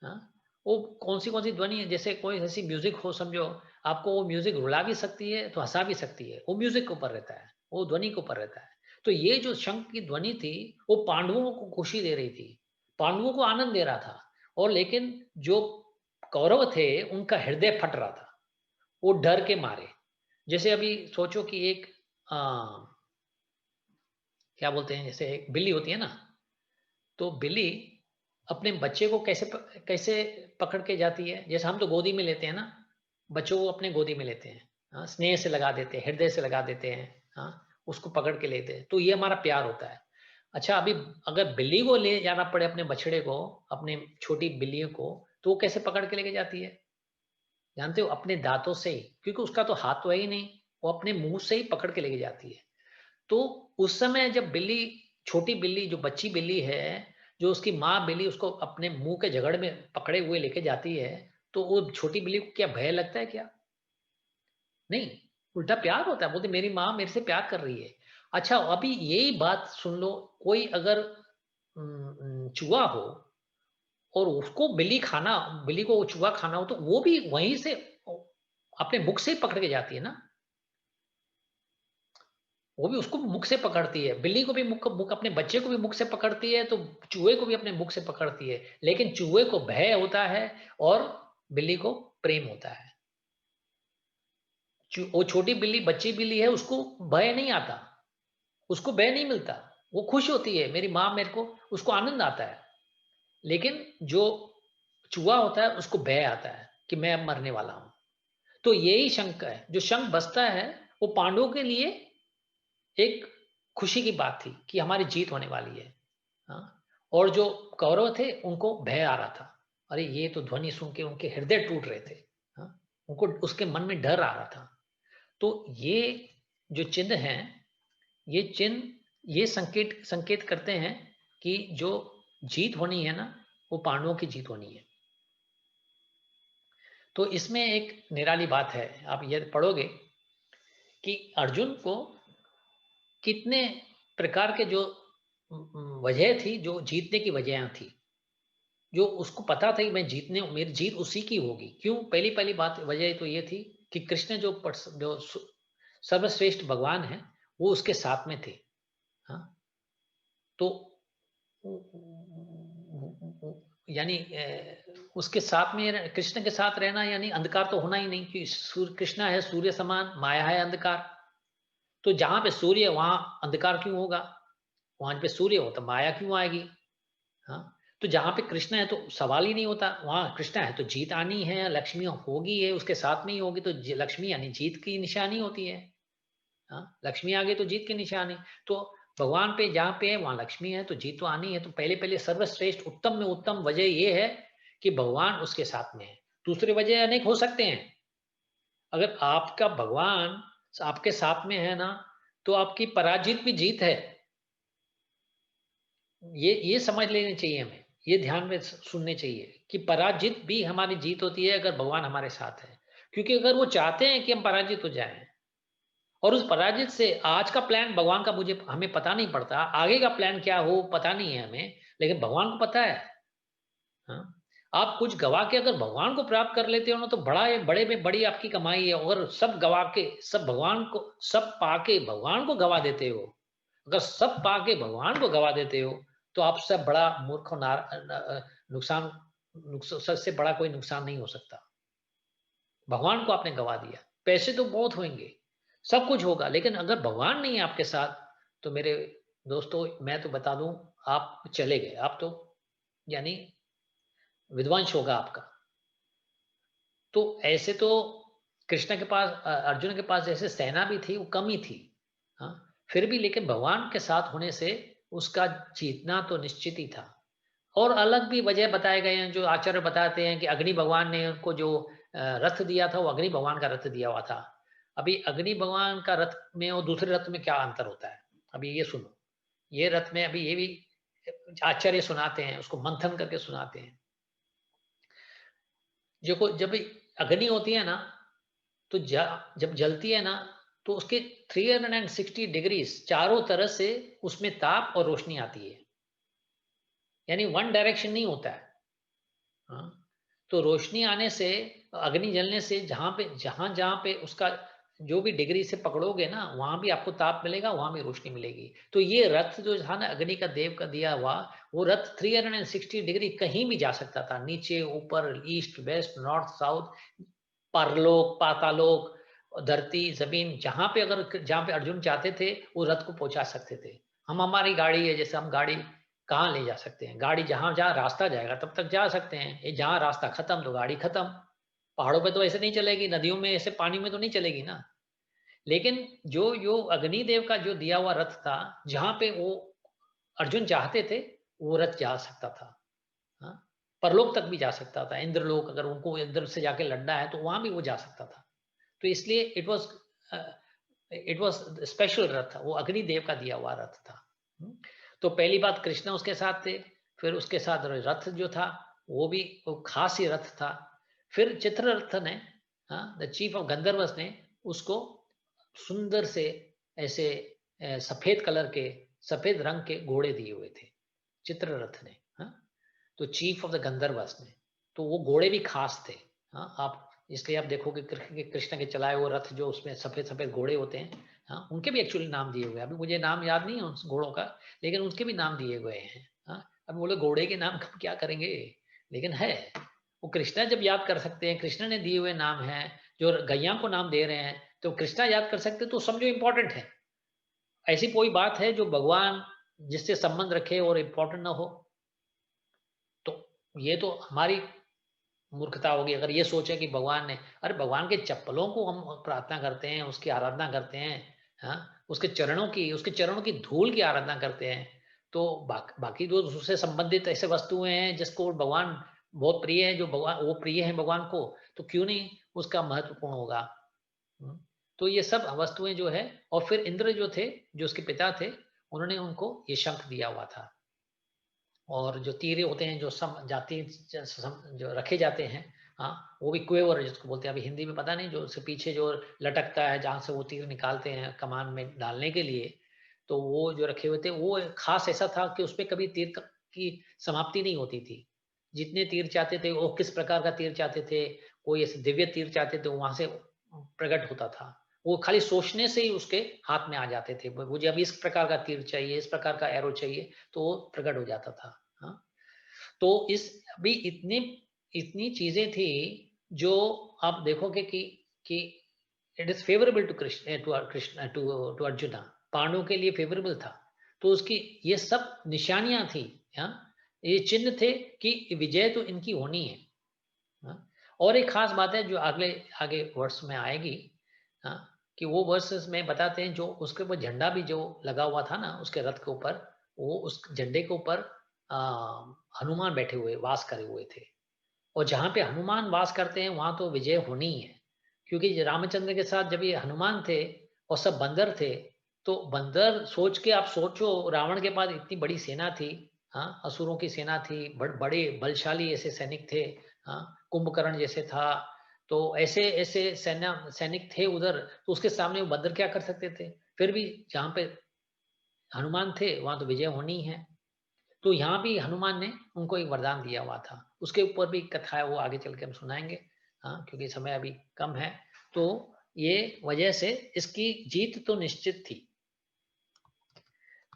हाँ? वो कौन सी ध्वनि है? जैसे कोई ऐसी म्यूजिक हो, समझो आपको वो म्यूजिक रुला भी सकती है तो हंसा भी सकती है, वो म्यूजिक के ऊपर रहता है, वो ध्वनि के ऊपर रहता है। तो ये जो शंख की ध्वनि थी वो पांडवों को खुशी दे रही थी, पांडवों को आनंद दे रहा था, और लेकिन जो कौरव थे उनका हृदय फट रहा था, वो डर के मारे। जैसे अभी सोचो कि एक क्या बोलते हैं, जैसे एक बिल्ली होती है ना, तो बिल्ली अपने बच्चे को कैसे पकड़ के जाती है? जैसे हम तो गोदी में लेते हैं ना, बच्चों को अपने गोदी में लेते हैं, हाँ, स्नेह से लगा देते हैं, हृदय से लगा देते हैं, हाँ, उसको पकड़ के लेते हैं, तो ये हमारा प्यार होता है। अच्छा, अभी अगर बिल्ली को ले जाना पड़े, अपने बछड़े को, अपने छोटी बिल्लियों को, तो वो कैसे पकड़ के लेके जाती है? जानते हो? अपने दांतों से ही, क्योंकि उसका तो हाथ तो है ही नहीं, वो अपने मुंह से ही पकड़ के लेके जाती है। तो उस समय जब बिल्ली, छोटी बिल्ली, जो बच्ची बिल्ली है, जो उसकी माँ बिल्ली उसको अपने मुंह के जगड़ में पकड़े हुए लेके जाती है, तो वो छोटी बिल्ली को क्या भय लगता है क्या? नहीं, उल्टा प्यार होता है, बोलते मेरी माँ मेरे से प्यार कर रही है। अच्छा, अभी यही बात सुन लो, कोई अगर चूहा हो और उसको बिल्ली को वो चूहा खाना हो, तो वो भी वहीं से अपने मुख से ही पकड़ के जाती है ना, वो भी उसको मुख से पकड़ती है। बिल्ली को भी मुख अपने बच्चे को भी मुख से पकड़ती है, तो चूहे को भी अपने मुख से पकड़ती है, लेकिन चूहे को भय होता है और बिल्ली को प्रेम होता है। वो छोटी बिल्ली, बच्ची बिल्ली है, उसको भय नहीं आता, उसको भय नहीं मिलता, वो खुश होती है, मेरी माँ मेरे को, उसको आनंद आता है। लेकिन जो चूहा होता है उसको भय आता है कि मैं अब मरने वाला हूं। तो यही शंख है, जो शंख बजता है वो पांडवों के लिए एक खुशी की बात थी कि हमारी जीत होने वाली है। हाँ? और जो कौरव थे उनको भय आ रहा था, अरे ये तो ध्वनि सुन के उनके हृदय टूट रहे थे। हाँ? उनको उसके मन में डर आ रहा था। तो ये जो चिन्ह हैं, ये चिन्ह ये संकेत संकेत करते हैं कि जो जीत होनी है ना, वो पांडवों की जीत होनी है। तो इसमें एक निराली बात है, आप ये पढ़ोगे कि अर्जुन को कितने प्रकार के जो वजह थी, जो जीतने की वजह थी, जो उसको पता था कि मेरी जीत उसी की होगी। क्यों? पहली पहली बात, वजह तो ये थी कि कृष्ण जो सर्वश्रेष्ठ भगवान है, वो उसके साथ में थे। हाँ? तो यानी उसके साथ में, कृष्ण के साथ रहना यानी अंधकार तो होना ही नहीं, कि कृष्ण है सूर्य समान, माया है अंधकार। तो जहां पे सूर्य है वहां अंधकार क्यों होगा? वहां पे सूर्य हो तो माया क्यों आएगी? हाँ? तो जहां पे कृष्ण है तो सवाल ही नहीं होता, वहां कृष्ण है तो जीत आनी है, लक्ष्मी होगी है उसके साथ में ही होगी, तो लक्ष्मी यानी जीत की निशानी होती है। हाँ? लक्ष्मी आ गई तो जीत की निशानी। तो भगवान पे जहाँ पे है वहां लक्ष्मी है तो जीत तो आनी है। तो पहले पहले सर्वश्रेष्ठ उत्तम में उत्तम वजह यह है कि भगवान उसके साथ में है। दूसरी वजह अनेक हो सकते हैं। अगर आपका भगवान आपके साथ में है ना, तो आपकी पराजित भी जीत है। ये समझ लेनी चाहिए हमें, ये ध्यान में सुनने चाहिए कि पराजित भी हमारी जीत होती है अगर भगवान हमारे साथ है। क्योंकि अगर वो चाहते हैं कि हम पराजित हो जाएं, और उस पराजित से आज का प्लान भगवान का हमें पता नहीं पड़ता, आगे का प्लान क्या हो पता नहीं है हमें, लेकिन भगवान को पता है। हाँ? आप कुछ गवा के अगर भगवान को प्राप्त कर लेते हो ना, तो बड़े में बड़ी आपकी कमाई है। अगर सब गवा के, सब भगवान को, सब पाके भगवान को गवा देते हो, अगर सब पाके भगवान को गवा देते हो, तो आप सब बड़ा मूर्ख और नुकसान, सबसे बड़ा कोई नुकसान नहीं हो सकता। भगवान को आपने गवा दिया। पैसे तो बहुत होंगे, सब कुछ होगा, लेकिन अगर भगवान नहीं है आपके साथ, तो मेरे दोस्तों मैं तो बता दूं, आप चले गए, आप तो यानी विध्वंस होगा आपका। तो ऐसे तो कृष्ण के पास, अर्जुन के पास जैसे सेना भी थी वो कम ही थी, हाँ, फिर भी लेकिन भगवान के साथ होने से उसका जीतना तो निश्चित ही था। और अलग भी वजह बताए गए हैं, जो आचार्य बताते हैं कि अग्नि भगवान ने उनको जो रथ दिया था, वो अग्नि भगवान का रथ दिया हुआ था। अभी अग्नि भगवान का रथ में और दूसरे रथ में क्या अंतर होता है, अभी ये सुनो। ये रथ में अभी ये भी आचार्य सुनाते हैं, उसको मंथन करके सुनाते हैं। जब अग्नि होती है ना, तो जब जलती है ना, तो उसके 360 डिग्रीज चारों तरह से उसमें ताप और रोशनी आती है, यानी वन डायरेक्शन नहीं होता है। हाँ? तो रोशनी आने से, अग्नि जलने से जहां जहां पे उसका जो भी डिग्री से पकड़ोगे ना, वहां भी आपको ताप मिलेगा, वहां भी रोशनी मिलेगी। तो ये रथ जो था ना अग्नि का, देव का दिया हुआ, वो रथ 360 डिग्री कहीं भी जा सकता था, नीचे ऊपर, ईस्ट वेस्ट नॉर्थ साउथ, परलोक पातालोक, धरती जमीन, जहां पे अर्जुन चाहते थे वो रथ को पहुंचा सकते थे। हम, हमारी गाड़ी है, जैसे हम गाड़ी कहाँ ले जा सकते हैं, गाड़ी जहां जहां रास्ता जाएगा तब तक जा सकते हैं, ये जहां रास्ता खत्म तो गाड़ी खत्म। पहाड़ों पे तो ऐसे नहीं चलेगी, नदियों में ऐसे पानी में तो नहीं चलेगी ना। लेकिन जो जो अग्निदेव का जो दिया हुआ रथ था, जहां पे वो अर्जुन चाहते थे, वो रथ जा सकता था। हाँ? परलोक तक भी जा सकता था, इंद्रलोक, अगर उनको इंद्र से जाके लड़ना है तो वहां भी वो जा सकता था। तो इसलिए इट वॉज स्पेशल रथ था, वो अग्निदेव का दिया हुआ रथ था। तो पहली बात, कृष्ण उसके साथ थे, फिर उसके साथ रथ जो था वो भी वो खास ही रथ था। फिर चित्ररथ ने, द चीफ ऑफ गंधर्वस ने उसको सुंदर से ऐसे सफेद कलर के, सफेद रंग के घोड़े दिए हुए थे चित्ररथ ने। हाँ? तो चीफ ऑफ द गंधर्वस ने, तो वो घोड़े भी खास थे। हाँ, आप इसलिए आप देखोगे कृष्ण के चलाए वो रथ जो उसमें सफेद सफेद घोड़े होते हैं, हाँ, उनके भी एक्चुअली नाम दिए हुए हैं। अभी मुझे नाम याद नहीं है उन घोड़ों का, लेकिन उनके भी नाम दिए हुए हैं। हाँ, अब बोले घोड़े के नाम कब क्या करेंगे, लेकिन है वो कृष्णा जब याद कर सकते हैं, कृष्ण ने दिए हुए नाम है, जो गैया को नाम दे रहे हैं तो कृष्णा याद कर सकते तो समझो इंपॉर्टेंट है। ऐसी कोई बात है जो भगवान जिससे संबंध रखे और इंपॉर्टेंट ना हो, तो ये तो हमारी मूर्खता होगी अगर ये सोचे कि भगवान ने, अरे भगवान के चप्पलों को हम प्रार्थना करते हैं, उसकी आराधना करते हैं, हाँ, उसके चरणों की धूल की आराधना करते हैं। तो बाकी जो उससे संबंधित ऐसे वस्तुएं हैं जिसको भगवान बहुत प्रिय है, जो भगवान वो प्रिय है भगवान को, तो क्यों नहीं उसका महत्वपूर्ण होगा। हम्म। तो ये सब वस्तुएं जो है, और फिर इंद्र जो थे, जो उसके पिता थे, उन्होंने उनको ये शंख दिया हुआ था। और जो तीरे होते हैं जो जो रखे जाते हैं, हाँ, वो भी क्वेवर जिसको बोलते हैं, अभी हिंदी में पता नहीं, जो उसके पीछे जो लटकता है जहाँ से वो तीर निकालते हैं कमान में डालने के लिए, तो वो जो रखे हुए थे वो खास ऐसा था कि उसमें कभी तीर की समाप्ति नहीं होती थी। जितने तीर चाहते थे, वो किस प्रकार का तीर चाहते थे, कोई ऐसे दिव्य तीर चाहते थे, वहां से प्रकट होता था। वो खाली सोचने से ही उसके हाथ में आ जाते थे, मुझे अभी इस प्रकार का तीर चाहिए, इस प्रकार का एरो चाहिए, तो वो प्रकट हो जाता था। हाँ? तो इस अभी इतनी चीजें थी जो आप देखोगे कि it is favourable to Krishna to Arjuna, पांडवों के लिए फेवरेबल था। तो उसकी ये सब निशानियां थी। हाँ? ये चिन्ह थे कि विजय तो इनकी होनी है। हाँ? और एक खास बात है जो अगले आगे वर्ष में आएगी, हाँ, कि वो वर्सेस में बताते हैं, जो उसके ऊपर झंडा भी जो लगा हुआ था ना उसके रथ के ऊपर, वो उस झंडे के ऊपर हनुमान बैठे हुए वास करे हुए थे। और जहां पे हनुमान वास करते हैं वहां तो विजय होनी ही है, क्योंकि रामचंद्र के साथ जब ये हनुमान थे और सब बंदर थे, तो बंदर सोच के आप सोचो, रावण के पास इतनी बड़ी सेना थी, हाँ, असुरों की सेना थी, बड़े बलशाली ऐसे सैनिक थे, हाँ, कुंभकर्ण जैसे था, तो ऐसे ऐसे सैनिक थे उधर, तो उसके सामने वो बंदर क्या कर सकते थे। फिर भी जहां पे हनुमान थे वहां तो विजय होनी है। तो यहाँ भी हनुमान ने उनको एक वरदान दिया हुआ था। उसके ऊपर भी कथा है, वो आगे चल के हम सुनाएंगे, हाँ, क्योंकि समय अभी कम है। तो ये वजह से इसकी जीत तो निश्चित थी।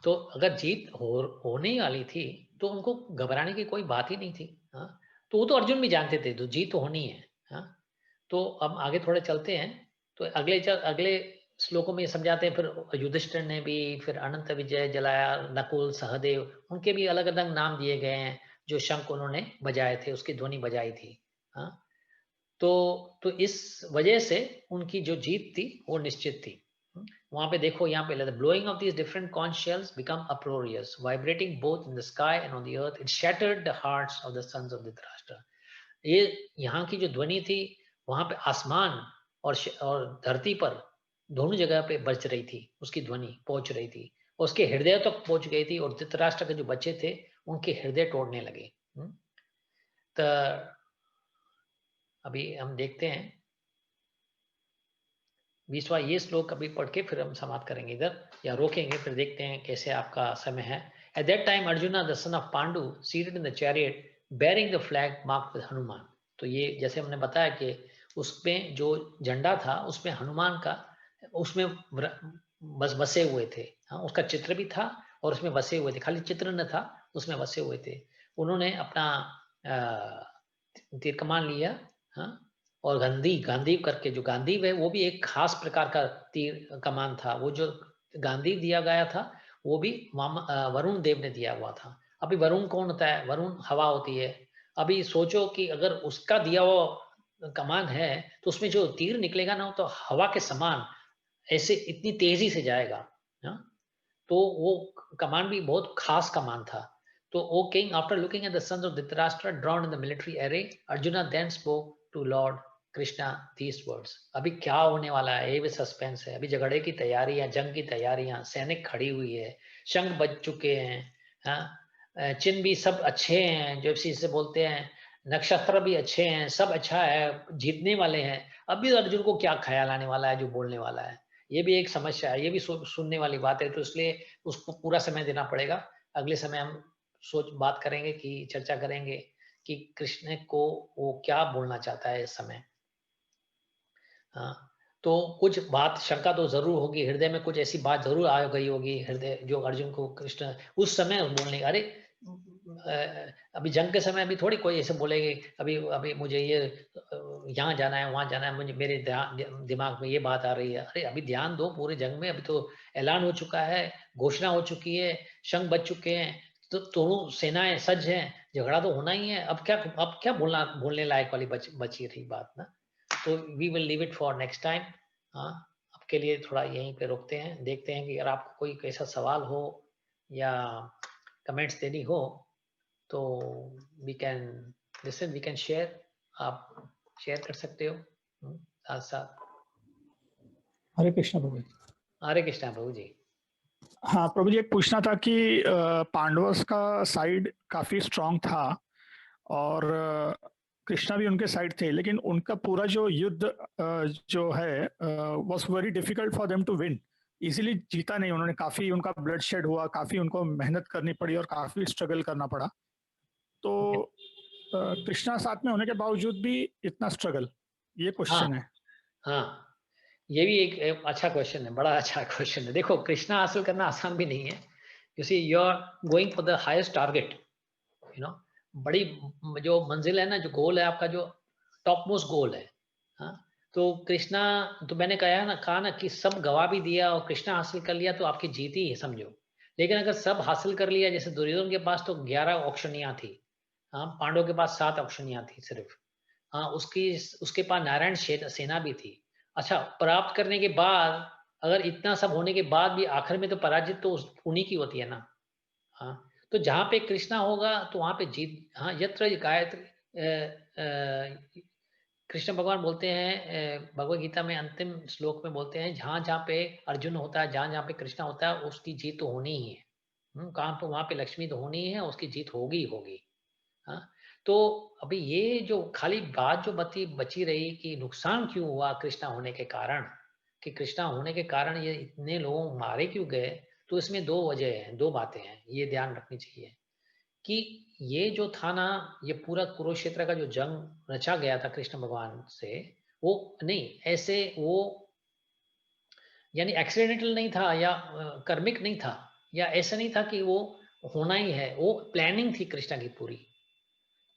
तो अगर जीत होने वाली थी तो उनको घबराने की कोई बात ही नहीं थी, हाँ। तो वो तो अर्जुन भी जानते थे तो जीत तो होनी है, हाँ। तो अब आगे थोड़े चलते हैं। तो अगले श्लोकों में समझाते हैं, फिर युधिष्ठिर ने भी, फिर अनंत विजय जलाया, नकुल सहदेव, उनके भी अलग अलग नाम दिए गए हैं जो शंख उन्होंने बजाए थे, उसकी ध्वनि बजाई थी, हाँ। तो इस वजह से उनकी जो जीत थी वो निश्चित थी। वहां पे देखो, यहाँ पे blowing of these different conch shells become uproarious vibrating both in the sky and on the earth, it shattered the hearts of the sons of Dhritarashtra. ये यहाँ की जो ध्वनि थी, वहां पे आसमान और धरती पर दोनों जगह पे बज रही थी, उसकी ध्वनि पहुंच रही थी, और उसके हृदय तक पहुंच गई थी, और धृतराष्ट्र के जो बच्चे थे उनके हृदय तोड़ने लगे। तो अभी हम देखते हैं 20वां ये श्लोक अभी पढ़ के फिर हम समाप्त करेंगे इधर, या रोकेंगे, फिर देखते हैं कैसे आपका समय है। At that time arjuna the son of Pandu seated in the chariot bearing the flag marked with Hanuman. तो ये जैसे हमने बताया कि उसमें जो झंडा था उसमें हनुमान का, उसमें बस बसे हुए थे, हाँ, उसका चित्र भी था और उसमें बसे हुए थे, खाली चित्र न था, उसमें बसे हुए थे। उन्होंने अपना तीर कमान लिया, हाँ, और गांधीव करके, जो गांधीव है वो भी एक खास प्रकार का तीर कमान था। वो जो गांधीव दिया गया था वो भी वरुण देव ने दिया हुआ था। अभी वरुण कौन होता है? वरुण हवा होती है। अभी सोचो कि अगर उसका दिया हुआ कमान है तो उसमें जो तीर निकलेगा ना तो हवा के समान ऐसे इतनी तेजी से जाएगा, हाँ? तो वो कमान भी बहुत खास कमान था। तो O king, after looking at the sons of Dhritarashtra drawn in the military array, Arjuna then spoke to lord Krishna these words. अभी क्या होने वाला है ये भी सस्पेंस है। अभी झगड़े की तैयारियां, जंग की तैयारियां, सैनिक खड़ी हुई है, शंख बज चुके हैं, हाँ, चिन्ह भी सब अच्छे हैं, जो से बोलते हैं, नक्षत्र भी अच्छे हैं, सब अच्छा है, जीतने वाले हैं। अभी अर्जुन को क्या ख्याल आने वाला है जो बोलने वाला है? ये भी एक समस्या है, ये भी सुनने वाली बात है। तो इसलिए उसको पूरा समय देना पड़ेगा। अगले समय हम बात करेंगे, कि चर्चा करेंगे कि कृष्ण को वो क्या बोलना चाहता है इस समय, हाँ। तो कुछ बात, शंका तो जरूर होगी हृदय में, कुछ ऐसी बात जरूर आ गई होगी हृदय, जो अर्जुन को कृष्ण उस समय बोलने, अरे अभी जंग के समय अभी थोड़ी कोई ऐसे बोलेगे, अभी अभी मुझे ये यहाँ जाना है, वहां जाना है, मुझे मेरे दिमाग में ये बात आ रही है। अरे अभी ध्यान दो पूरे जंग में, अभी तो ऐलान हो चुका है, घोषणा हो चुकी है, शंख बज चुके हैं, तो दोनों सेनाएं सज्ज हैं, झगड़ा तो होना ही है। अब क्या बोलने लायक वाली बची रही बात ना। तो we will leave it for next time, हाँ। आपके लिए थोड़ा यहीं पे रोकते हैं, देखते हैं कि अगर आपको कोई ऐसा सवाल हो या कमेंट्स देनी हो तो we can listen, we can share, आप शेयर कर सकते हो साथ साथ। हरे कृष्णा प्रभु। हरे कृष्णा प्रभु जी। हाँ प्रभु जी, एक पूछना था कि पांडवों का साइड काफी स्ट्रांग था और कृष्णा भी उनके साइड थे, लेकिन उनका पूरा जो युद्ध जो है was very difficult for them to win. Easily जीता नहीं उन्होंने, काफी उनका ब्लड शेड हुआ, काफी उनको मेहनत करनी पड़ी और काफी स्ट्रगल करना पड़ा। तो कृष्णा साथ में होने के बावजूद भी इतना स्ट्रगल, ये क्वेश्चन है। हाँ, ये भी एक अच्छा क्वेश्चन है, बड़ा अच्छा क्वेश्चन है। देखो, कृष्णा हासिल करना आसान भी नहीं है। You see, you are going for the highest target, you know, बड़ी जो मंजिल है ना, जो गोल है आपका, जो टॉप मोस्ट गोल है, हाँ। तो कृष्णा, तो मैंने कहा ना कि सब गवा भी दिया और कृष्णा हासिल कर लिया तो आपकी जीत ही है समझो। लेकिन अगर सब हासिल कर लिया, जैसे दुर्योधन के पास तो 11 औक्षणियां थी, हाँ, पांडवों के पास 7 औक्षणियां थी सिर्फ, हाँ, उसके पास नारायण सेना भी थी। अच्छा, प्राप्त करने के बाद, अगर इतना सब होने के बाद भी आखिर में तो पराजित तो उन्हीं की होती है ना, हाँ। तो जहाँ पे कृष्णा होगा तो वहां पे जीत, हाँ। यत्र गायत्री, कृष्ण भगवान बोलते हैं भगवत गीता में अंतिम श्लोक में बोलते हैं, जहाँ जहाँ पे अर्जुन होता है, जहाँ जहाँ पे कृष्णा होता है, उसकी जीत तो होनी ही है। कहाँ पे? वहां पे लक्ष्मी तो होनी ही है, उसकी जीत होगी ही होगी, हाँ। तो अभी ये जो खाली बात जो बची रही कि नुकसान क्यों हुआ कृष्णा होने के कारण, कि कृष्णा होने के कारण ये इतने लोग मारे क्यों गए, तो इसमें 2 वजह हैं, 2 बातें हैं, ये ध्यान रखनी चाहिए। कि ये जो था ना, ये पूरा कुरुक्षेत्र का जो जंग रचा गया था कृष्ण भगवान से, वो नहीं ऐसे वो यानी एक्सीडेंटल नहीं था या कर्मिक नहीं था, या ऐसा नहीं था कि वो होना ही है, वो प्लानिंग थी कृष्णा की पूरी।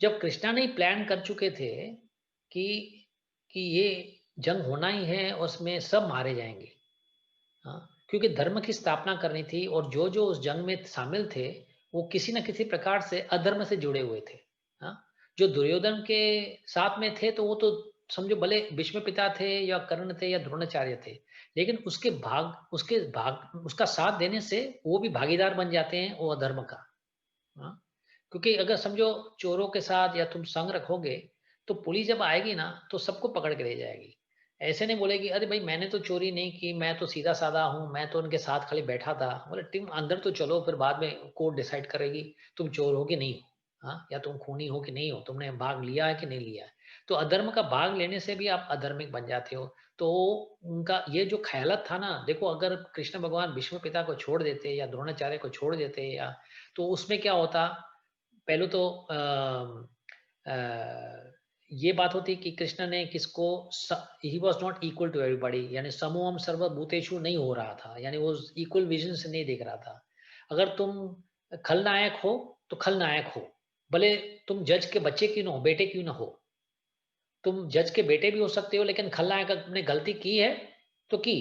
जब कृष्णा ने प्लान कर चुके थे कि कि ये जंग होना ही है और उसमें सब मारे जाएंगे, हाँ, क्योंकि धर्म की स्थापना करनी थी, और जो जो उस जंग में शामिल थे वो किसी न किसी प्रकार से अधर्म से जुड़े हुए थे, हाँ। जो दुर्योधन के साथ में थे तो वो तो समझो भले भीष्म पिता थे या कर्ण थे या द्रोणाचार्य थे, लेकिन उसके भाग उसका साथ देने से वो भी भागीदार बन जाते हैं वो अधर्म का, हाँ। क्योंकि अगर समझो चोरों के साथ या तुम संग रखोगे तो पुलिस जब आएगी ना तो सबको पकड़ के ले जाएगी। ऐसे नहीं बोलेगी अरे भाई मैंने तो चोरी नहीं की, मैं तो सीधा साधा हूँ, मैं तो उनके साथ खाली बैठा था। बोले तुम अंदर तो चलो, फिर बाद में कोर्ट डिसाइड करेगी तुम चोर हो कि नहीं हो, हाँ, या तुम खूनी हो कि नहीं हो, तुमने भाग लिया है कि नहीं लिया है। तो अधर्म का भाग लेने से भी आप अधर्मिक बन जाते हो। तो उनका ये जो ख्यालत था ना, देखो अगर कृष्ण भगवान भीष्म पिता को छोड़ देते या द्रोणाचार्य को छोड़ देते या, तो उसमें क्या होता, पहले तो ये बात होती कि कृष्ण ने किसको, he was not equal to everybody, यानी समूहम सर्वभूतेषु नहीं हो रहा था, यानी वो इक्वल विजन से नहीं देख रहा था। अगर तुम खलनायक हो तो खलनायक हो, भले तुम जज के बच्चे क्यों ना हो, बेटे क्यों ना हो, तुम जज के बेटे भी हो सकते हो, लेकिन खलनायक ने गलती की है तो की,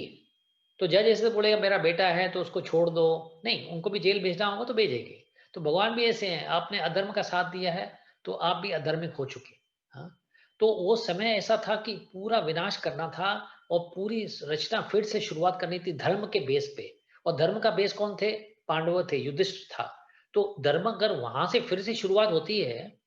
तो जज ऐसे बोलेगा मेरा बेटा है तो उसको छोड़ दो, नहीं, उनको भी जेल भेजना होगा तो भेजेंगे। तो भगवान भी ऐसे हैं, आपने अधर्म का साथ दिया है तो आप भी अधर्मिक हो चुके, हाँ। तो वो समय ऐसा था कि पूरा विनाश करना था और पूरी रचना फिर से शुरुआत करनी थी धर्म के बेस पे। और धर्म का बेस कौन थे, पांडव थे, युधिष्ठिर था। तो धर्म अगर वहां से फिर से शुरुआत होती है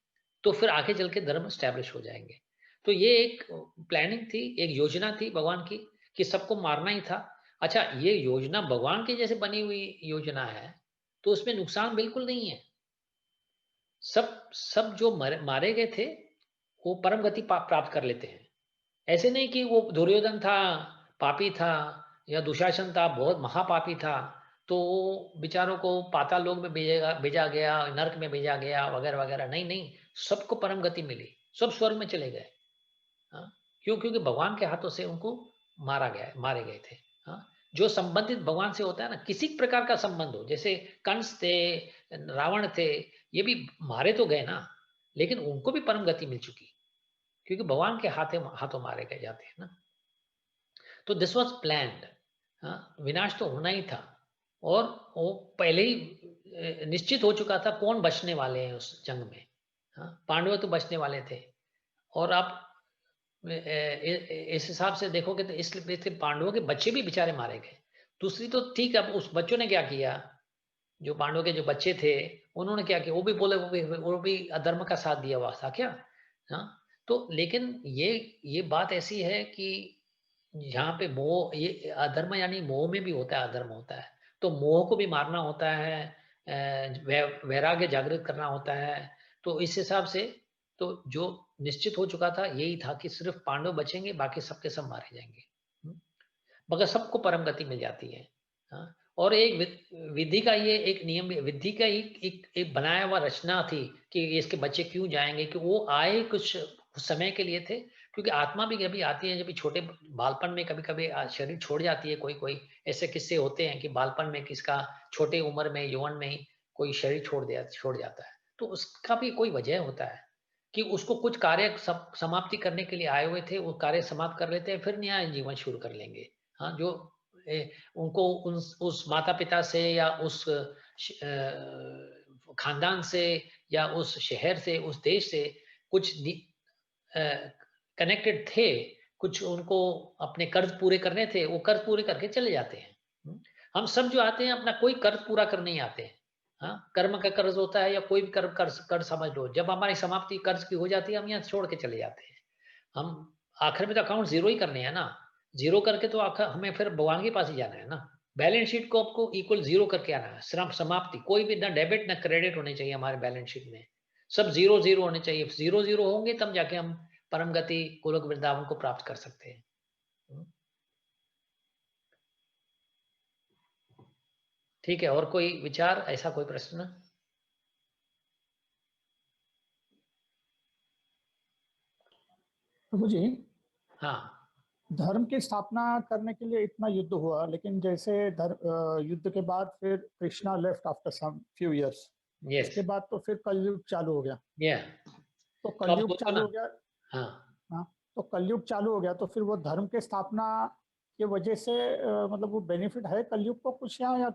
तो फिर आगे चल के धर्म स्टैब्लिश हो जाएंगे। तो ये एक प्लानिंग थी, एक योजना थी भगवान की कि सबको मारना ही था। अच्छा, ये योजना भगवान की जैसे बनी हुई योजना है तो उसमें नुकसान बिल्कुल नहीं है। सब सब जो मारे गए थे वो परम गति प्राप्त कर लेते हैं। ऐसे नहीं कि वो दुर्योधन था, पापी था, या दुशासन था, बहुत महापापी था, तो वो बेचारों को पाताल लोक में भेजा गया, नरक में भेजा गया वगैरह वगैरह, नहीं नहीं, सबको परम गति मिली, सब स्वर्ग में चले गए, हाँ। क्यों, क्योंकि भगवान के हाथों से उनको मारे गए थे, हाँ। जो संबंधित भगवान से होता है ना, किसी प्रकार का संबंध हो, जैसे कंस थे, रावण थे, ये भी मारे तो गए ना, लेकिन उनको भी परम गति मिल चुकी, क्योंकि भगवान के हाथों मारे गए जाते हैं ना। तो दिस वॉज प्लान्ड, हाँ, विनाश तो होना ही था, और वो पहले ही निश्चित हो चुका था कौन बचने वाले हैं उस जंग में, हाँ, पांडव तो बचने वाले थे। और आप इस हिसाब से देखोगे तो इसलिए पांडवों के बच्चे भी बेचारे मारे गए। दूसरी तो ठीक है, अब उस बच्चों ने क्या किया, जो पांडवों के जो बच्चे थे उन्होंने क्या किया, वो भी बोले वो भी अधर्म का साथ दिया हुआ था क्या, हाँ। तो लेकिन ये बात ऐसी है कि यहाँ पे मोह, ये अधर्म यानी मोह में भी होता है, अधर्म होता है, तो मोह को भी मारना होता है, वैराग्य जागृत करना होता है। तो इस हिसाब से तो जो निश्चित हो चुका था यही था कि सिर्फ पांडव बचेंगे, बाकी सबके सब मारे जाएंगे, मगर सबको परम गति मिल जाती है, हाँ। और एक विधि का ये एक नियम, विधि का एक बनाया हुआ रचना थी कि इसके बच्चे क्यों जाएंगे, कि वो आए कुछ समय के लिए थे, क्योंकि आत्मा भी कभी आती है, जब छोटे बालपन में कभी कभी शरीर छोड़ जाती है, कोई कोई ऐसे किस्से होते हैं कि बालपन में किसका छोटे उम्र में यौवन में ही कोई शरीर छोड़ जाता है, तो उसका भी कोई वजह होता है कि उसको कुछ कार्य समाप्ति करने के लिए आए हुए थे, वो कार्य समाप्त कर लेते हैं, फिर नया जीवन शुरू कर लेंगे, हाँ। जो उनको उस माता पिता से या उस खानदान से या उस शहर से, उस देश से कुछ कनेक्टेड थे, कुछ उनको अपने कर्ज पूरे करने थे, वो कर्ज पूरे करके चले जाते हैं। हम सब जो आते हैं अपना कोई कर्ज पूरा करने ही आते हैं, हाँ। कर्म का कर्ज होता है या कोई भी कर्ज समझ लो, जब हमारी समाप्ति कर्ज की हो जाती है हम यहाँ छोड़ के चले जाते हैं। हम आखिर में तो अकाउंट जीरो ही करने हैं ना, जीरो करके तो आखिर हमें फिर भगवान के पास ही जाना है ना। बैलेंस शीट को आपको इक्वल जीरो करके आना है, सिर्फ समाप्ति, कोई भी ना डेबिट ना क्रेडिट होने चाहिए हमारे बैलेंस शीट में, सब जीरो जीरो होने चाहिए, जीरो जीरो होंगे तब जाके हम परम गति गोलोक वृंदावन को प्राप्त कर सकते हैं। ठीक है, और कोई विचार, ऐसा कोई प्रश्न? प्रभु जी, हाँ धर्म की स्थापना करने के लिए इतना युद्ध हुआ, लेकिन जैसे युद्ध के बाद फिर Krishna left after some few years, yes उसके बाद तो फिर कलयुग चालू हो गया। या तो तो आप कलयुग सोचो चालू ना। हो गया। हाँ हाँ, तो कलयुग चालू हो गया तो फिर वो धर्म के स्थापना के वजह से मतलब वो बेनिफिट है कलयुग को कुछ, या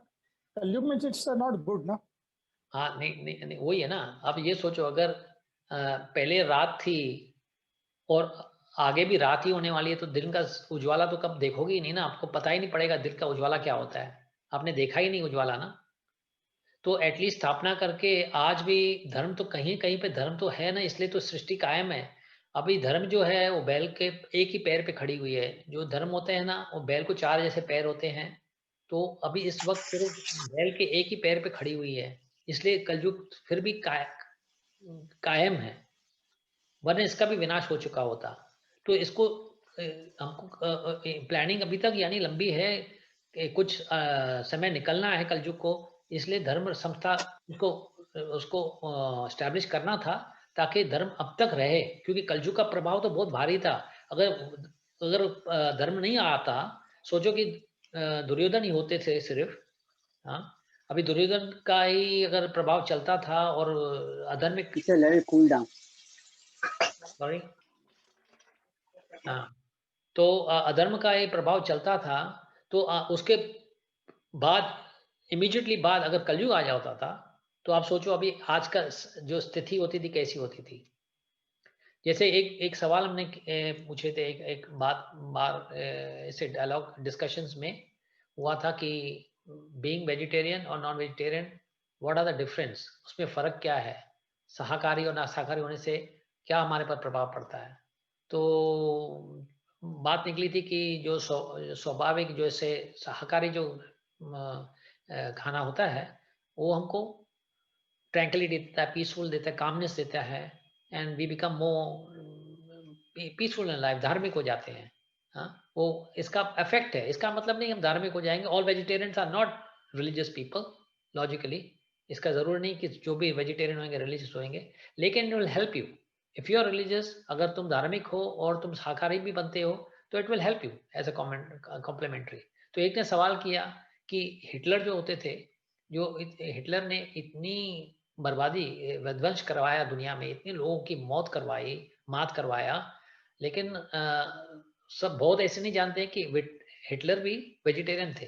कलयुग में इट्स नॉट गुड ना? हाँ, नहीं नहीं नहीं, वही है ना। आप ये सोचो, अगर पहले रात थी और आगे भी रात ही होने वाली है, तो दिन का उज्ज्वला तो कब देखोगे ही नहीं ना, आपको पता ही नहीं पड़ेगा दिन का उज्ज्वला क्या होता है। आपने देखा ही नहीं उज्ज्वला ना। तो एटलीस्ट स्थापना करके आज भी धर्म तो कहीं कहीं पे धर्म तो है ना, इसलिए तो सृष्टि कायम है। अभी धर्म जो है वो बैल के एक ही पैर पे खड़ी हुई है। जो धर्म होते हैं ना, वो बैल को चार जैसे पैर होते हैं। तो अभी इस वक्त सिर्फ बैल के एक ही पैर पे खड़ी हुई है, इसलिए कलयुग फिर भी कायम है, वरना इसका भी विनाश हो चुका होता। तो इसको हमको प्लानिंग अभी तक यानी लंबी है कि कुछ समय निकलना है कलयुग को, इसलिए धर्म संस्था उसको उसको स्टैब्लिश करना था ताकि धर्म अब तक रहे, क्योंकि कलयुग का प्रभाव तो बहुत भारी था। अगर अगर धर्म नहीं आता, सोचो कि दुर्योधन ही होते थे सिर्फ। हाँ, अभी दुर्योधन का ही अगर प्रभाव चलता था और अधर्मिक, सॉरी, हाँ, तो अधर्म का ये प्रभाव चलता था, तो उसके बाद इमीडिएटली बाद अगर कलयुग आ जाता था, तो आप सोचो अभी आज का जो स्थिति होती थी कैसी होती थी। जैसे एक एक सवाल हमने पूछे थे, एक बात बार ऐसे डायलॉग डिस्कशंस में हुआ था कि बीइंग वेजिटेरियन और non vegetarian, what are the difference, उसमें फ़र्क क्या है, शाकाहारी और नाशाकाहारी होने से क्या हमारे पर प्रभाव पड़ता है। तो बात निकली थी कि जो स्वाभाविक जो ऐसे शाकाहारी जो खाना होता है, वो हमको ट्रैंक्विलिटी देता है, पीसफुल देता है, कामनेस देता है, and we become more peaceful in life, धार्मिक हो जाते हैं। हाँ, वो इसका इफेक्ट है। इसका मतलब नहीं हम धार्मिक हो जाएंगे। All vegetarians are not religious people logically. इसका जरूर नहीं कि जो भी वेजिटेरियन होंगे रिलीजियस होंगे, लेकिन it will help you if you are religious. अगर तुम धार्मिक हो और तुम शाकाहारी भी बनते हो, तो it will help you as a complementary. तो एक ने सवाल किया कि हिटलर जो होते थे, जो हिटलर ने इतनी बर्बादी विध्वंस करवाया दुनिया में, इतने लोगों की मौत करवाई, मात करवाया, लेकिन सब बहुत ऐसे नहीं जानते कि हिटलर भी वेजिटेरियन थे।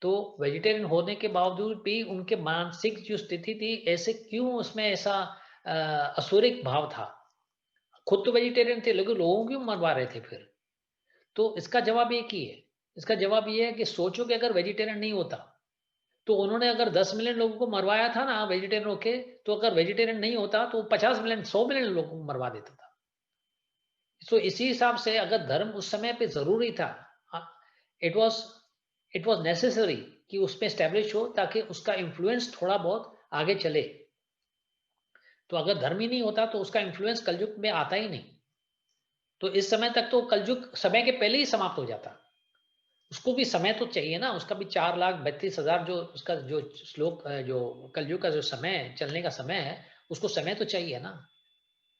तो वेजिटेरियन होने के बावजूद भी उनके मानसिक जो स्थिति थी, ऐसे क्यों उसमें ऐसा असुरिक भाव था। खुद तो वेजिटेरियन थे लेकिन लोगों क्यों मरवा रहे थे फिर। तो इसका जवाब एक ही है। इसका जवाब ये है कि सोचो कि अगर वेजिटेरियन नहीं होता, तो उन्होंने अगर 10 मिलियन लोगों को मरवाया था ना वेजिटेरियन होके, तो अगर वेजिटेरियन नहीं होता तो 50 मिलियन 100 मिलियन लोगों को मरवा देता था। तो इसी हिसाब से अगर धर्म उस समय पे जरूरी था, इट वाज नेसेसरी कि उसमें एस्टेब्लिश हो ताकि उसका इन्फ्लुएंस थोड़ा बहुत आगे चले। तो अगर धर्म ही नहीं होता तो उसका इन्फ्लुएंस कलयुग में आता ही नहीं। तो इस समय तक तो कलयुग समय के पहले ही समाप्त हो जाता। उसको भी समय तो चाहिए ना, उसका भी 4,32,000 जो उसका जो श्लोक जो कलयुग का जो समय है, चलने का समय है, उसको समय तो चाहिए ना।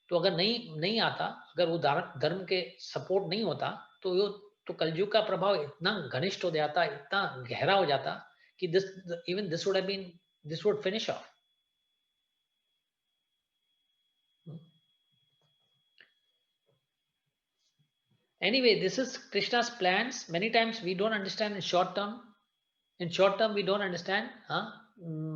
तो अगर नहीं नहीं आता, अगर वो धर्म के सपोर्ट नहीं होता, तो वो तो कलयुग का प्रभाव इतना घनिष्ठ हो जाता, इतना गहरा हो जाता कि this would have been, this would finish off. Anyway, this is Krishna's plans. Many times we don't understand in short term. In short term we don't understand. हाँ,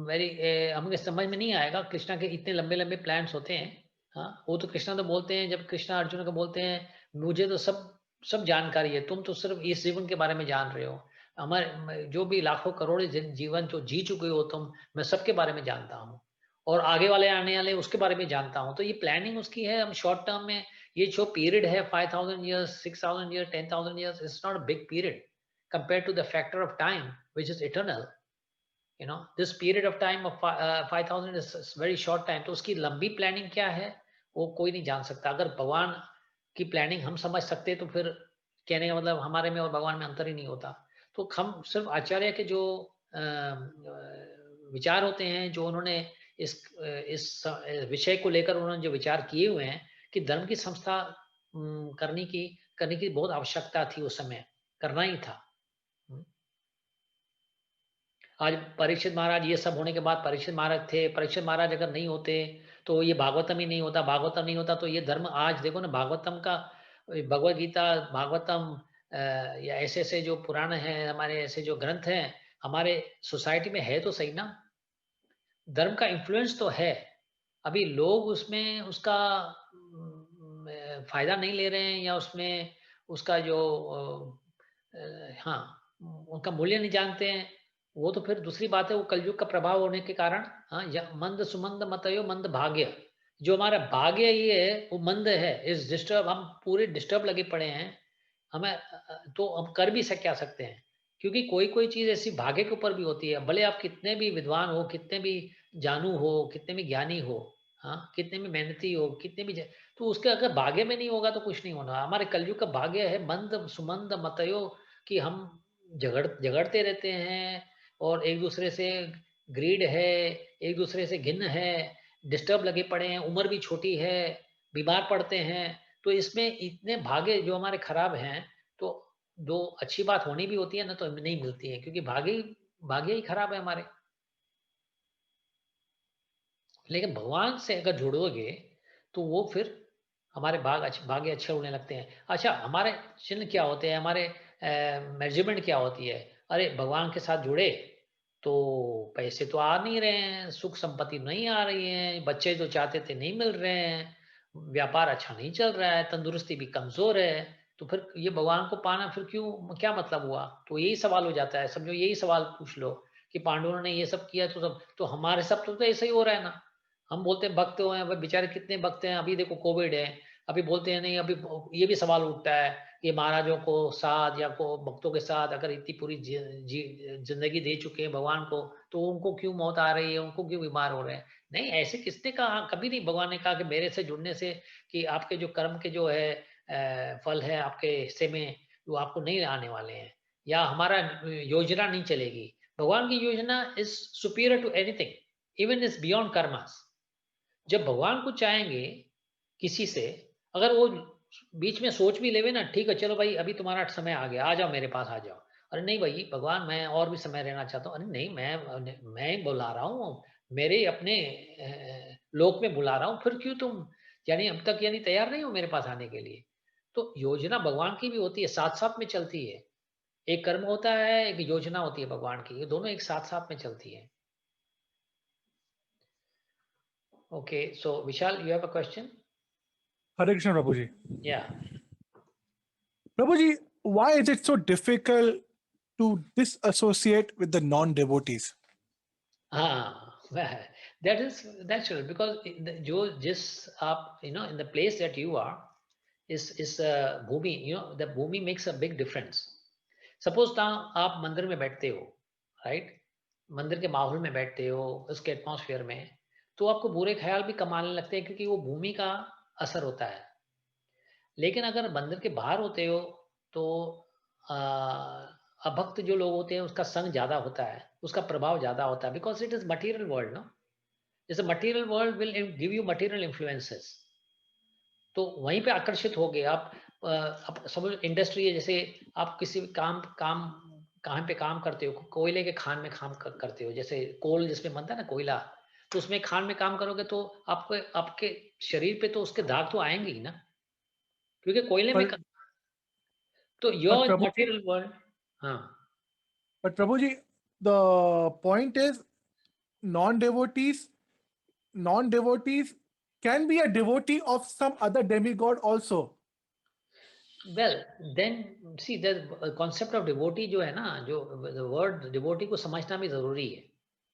वेरी हमें समझ में नहीं आएगा कृष्णा के इतने लंबे लंबे प्लान्स होते हैं। हाँ, वो तो कृष्णा तो बोलते हैं, जब कृष्णा अर्जुन को बोलते हैं मुझे तो सब जानकारी है, तुम तो सिर्फ इस जीवन के बारे में जान रहे हो। हमारे जो भी लाखों करोड़ जीवन जो जी चुके हो तुम, मैं सबके बारे में जानता हूँ, और आगे वाले आने वाले उसके बारे में जानता हूँ। तो ये प्लानिंग उसकी है। हम शॉर्ट टर्म में ये जो पीरियड है 5,000 years, 6,000 years, 10,000 years, it's not a big period compared to the factor of time which is eternal. You know, this period of time of 5,000 is very short time. तो उसकी लंबी planning क्या है वो कोई नहीं जान सकता। अगर भगवान की प्लानिंग हम समझ सकते तो फिर कहने का मतलब हमारे में और भगवान में अंतर ही नहीं होता। तो हम सिर्फ आचार्य के जो विचार होते हैं, जो उन्होंने इस विषय को लेकर उन्होंने जो विचार किए हुए हैं कि धर्म की संस्था करने की बहुत आवश्यकता थी उस समय, करना ही था। आज परीक्षित महाराज, ये सब होने के बाद परीक्षित महाराज थे, परीक्षित महाराज अगर नहीं होते तो ये भागवतम ही नहीं होता, भागवतम नहीं होता तो ये धर्म आज देखो ना, भागवतम का, भगवद गीता, भागवतम या ऐसे ऐसे जो पुराण हैं हमारे, ऐसे जो ग्रंथ हैं हमारे सोसाइटी में है तो सही ना, धर्म का इन्फ्लुएंस तो है, अभी लोग उसमें उसका फायदा नहीं ले रहे हैं, या उसमें उसका जो हाँ उनका मूल्य नहीं जानते हैं, वो तो फिर दूसरी बात है, वो कलयुग का प्रभाव होने के कारण। हाँ, मंद सुमंद मतयो मंद भाग्य, जो हमारा भाग्य ये है वो मंद है, इस डिस्टर्ब, हम पूरे डिस्टर्ब लगे पड़े हैं, हमें तो हम कर भी क्या सकते हैं, क्योंकि कोई कोई चीज ऐसी भाग्य के ऊपर भी होती है, भले आप कितने भी विद्वान हो, कितने भी जानू हो, कितने भी ज्ञानी हो, हाँ कितने भी मेहनती हो, कितने भी तो उसके अगर भाग्य में नहीं होगा तो कुछ नहीं होना। हमारे कलयुग का भाग्य है मंद सुमंद मतयो, कि हम झगड़ते रहते हैं, और एक दूसरे से ग्रीड है, एक दूसरे से घिन्न है, डिस्टर्ब लगे पड़े हैं, उम्र भी छोटी है, बीमार पड़ते हैं, तो इसमें इतने भाग्य जो हमारे खराब हैं, तो जो अच्छी बात होनी भी होती है ना तो नहीं मिलती है, क्योंकि भाग्य ही खराब है हमारे। लेकिन भगवान से अगर जुड़ोगे तो वो फिर हमारे भाग्य अच्छे होने लगते हैं। अच्छा, हमारे चिन्ह क्या होते हैं, हमारे मेजरमेंट क्या होती है? अरे भगवान के साथ जुड़े तो पैसे तो आ नहीं रहे हैं, सुख संपत्ति नहीं आ रही है, बच्चे जो चाहते थे नहीं मिल रहे हैं, व्यापार अच्छा नहीं चल रहा है, तंदुरुस्ती भी कमजोर है, तो फिर ये भगवान को पाना फिर क्यों, क्या मतलब हुआ? तो यही सवाल हो जाता है, समझो यही सवाल पूछ लो कि पांडवों ने ये सब किया तो सब, तो हमारे सब तो ऐसा ही हो रहा है ना। हम बोलते हैं भक्त हैं, भाई बेचारे कितने भक्त हैं, अभी देखो कोविड है, अभी बोलते हैं नहीं, अभी ये भी सवाल उठता है कि महाराजों को साथ या को भक्तों के साथ अगर इतनी पूरी जिंदगी दे चुके हैं भगवान को, तो उनको क्यों मौत आ रही है, उनको क्यों बीमार हो रहे हैं? नहीं, ऐसे किसने कहा? कभी नहीं भगवान ने कहा कि मेरे से जुड़ने से कि आपके जो कर्म के जो है फल है आपके हिस्से में वो आपको नहीं आने वाले हैं, या हमारा योजना नहीं चलेगी। भगवान की योजना is superior to anything, even is beyond karmas. जब भगवान को चाहेंगे किसी से, अगर वो बीच में सोच भी लेवे ना, ठीक है चलो भाई अभी तुम्हारा समय आ गया, आ जाओ मेरे पास आ जाओ, अरे नहीं भाई भगवान मैं और भी समय रहना चाहता हूँ, अरे नहीं मैं बुला रहा हूँ, मेरे अपने लोक में बुला रहा हूँ, फिर क्यों तुम यानी अब तक यानी तैयार नहीं हो मेरे पास आने के लिए? तो योजना भगवान की भी होती है, साथ साथ में चलती है, एक कर्म होता है, एक योजना होती है भगवान की, ये दोनों एक साथ साथ में चलती है। Okay, so Vishal, you have a question? Hare Krishna, Prabhuji. Yeah. Prabhuji, why is it so difficult to disassociate with the non-devotees? That is natural, because आप in the place that you are is bhumi, the bhumi makes a big difference. Suppose now आप मंदिर में बैठते हो, right? मंदिर के माहौल में बैठते हो, उसके एटमॉस्फेयर में, तो आपको बुरे ख्याल भी कम आने लगते हैं, क्योंकि वो भूमि का असर होता है। लेकिन अगर मंदिर के बाहर होते हो तो अभक्त जो लोग होते हैं उसका संग ज्यादा होता है, उसका प्रभाव ज्यादा होता है, because it is material world, no, it's a material world will give you material influences, तो वहीं पे आकर्षित हो गए आप। समझ इंडस्ट्री है, जैसे आप किसी काम कहाँ पे काम करते हो, कोयले के खान में काम करते हो, जैसे कोल जिसमें बनता है ना कोयला, तो उसमें खान में काम करोगे तो आपके शरीर पे तो उसके दाग तो आएंगे ही ना, क्योंकि कोयले में तो योर मटेरियल वर्ल्ड। हाँ, but Prabhuji, the point is non-devotees can be a devotee of some other demigod also. well then see the concept of devotee जो है ना, जो the word devotee को समझना भी जरूरी है।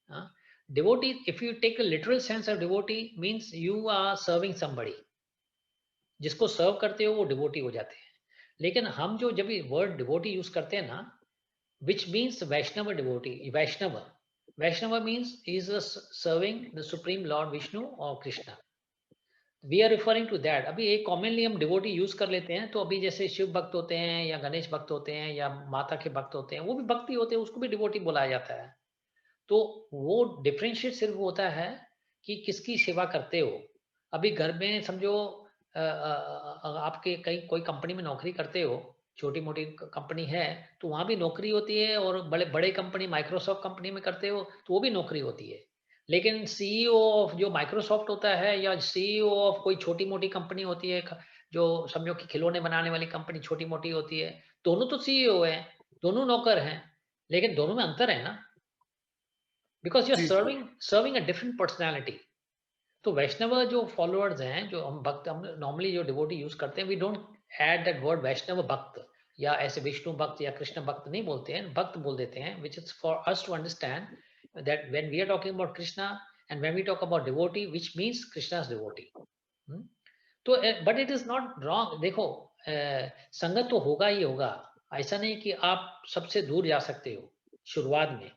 हाँ, devotee, if you take a literal sense of devotee, means you are serving somebody, जिसको सर्व करते हो वो डिवोटी हो जाते हैं। लेकिन हम जो जब वर्ड डिवोटी यूज करते हैं ना, which means Vaishnav devotee, Vaishnav means is serving the supreme lord Vishnu or Krishna, we are referring to that। अभी एक कॉमनली हम डिवोटी यूज कर लेते हैं, तो अभी जैसे शिव भक्त होते हैं या गणेश भक्त होते हैं या माता के भक्त होते हैं, वो भी भक्ति होते हैं, उसको भी डिवोटी बोला जाता है। तो वो डिफरेंशिएट सिर्फ होता है कि किसकी सेवा करते हो। अभी घर में समझो आपके कहीं कोई कंपनी में नौकरी करते हो, छोटी मोटी कंपनी है, तो वहां भी नौकरी होती है, और बड़े बड़े कंपनी माइक्रोसॉफ्ट कंपनी में करते हो तो वो भी नौकरी होती है। लेकिन सीईओ ऑफ जो माइक्रोसॉफ्ट होता है, या सीईओ ऑफ कोई छोटी मोटी कंपनी होती है, जो समझो कि खिलौने बनाने वाली कंपनी छोटी मोटी होती है, दोनों तो सीईओ है, दोनों नौकर हैं, लेकिन दोनों में अंतर है ना, because you R G serving a different personality. तो वैष्णव जो फॉलोअर्स हैं, जो हम भक्त, हम नॉर्मली जो डिवोटी यूज करते हैं, we don't add that word Vaishnav bhakt, या ऐसे विष्णु भक्त या कृष्ण भक्त नहीं बोलते हैं, भक्त बोल देते हैं, which is for us to understand that when we are talking about Krishna and when we talk about devotee, which means Krishna's devotee. तो but it is not wrong. देखो, संगत तो होगा ही होगा, ऐसा नहीं कि आप सबसे दूर जा सकते हो शुरुआत में।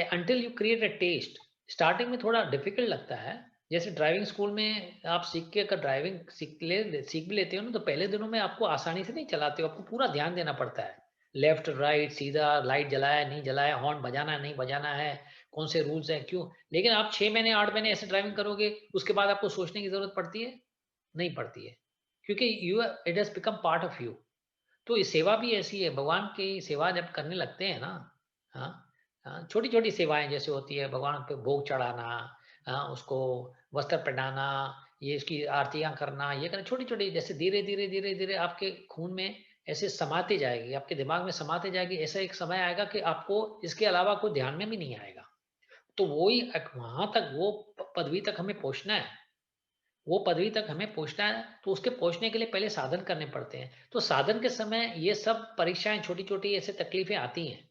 Until you create a taste. Starting में थोड़ा डिफिकल्ट लगता है, जैसे ड्राइविंग स्कूल में आप सीख के अगर ड्राइविंग सीख भी लेते हो ना, तो पहले दिनों में आपको आसानी से नहीं चलाते हो, आपको पूरा ध्यान देना पड़ता है, लेफ्ट राइट, सीधा, लाइट जलाया नहीं जलाया, हॉर्न बजाना नहीं बजाना है, कौन से रूल्स हैं, क्यों। लेकिन आप 6 महीने 8 महीने ऐसे ड्राइविंग करोगे, उसके बाद आपको सोचने की जरूरत पड़ती है? नहीं पड़ती है, क्योंकि you it has become part of you. तो ये सेवा भी ऐसी है, भगवान की सेवा जब करने लगते हैं ना, हाँ, छोटी छोटी सेवाएं जैसे होती है, भगवान पे भोग चढ़ाना, उसको वस्त्र पहनाना, ये इसकी आरतियां करना, ये करना, छोटी छोटी, जैसे धीरे धीरे धीरे धीरे आपके खून में ऐसे समाते जाएगी, आपके दिमाग में समाते जाएगी, ऐसा एक समय आएगा कि आपको इसके अलावा कोई ध्यान में भी नहीं आएगा। तो वो ही वहां तक, वो पदवी तक हमें पहुंचना है, वो पदवी तक हमें पहुंचना है, तो उसके पहुंचने के लिए पहले साधन करने पड़ते हैं। तो साधन के समय ये सब परीक्षाएं, छोटी छोटी ऐसे तकलीफें आती हैं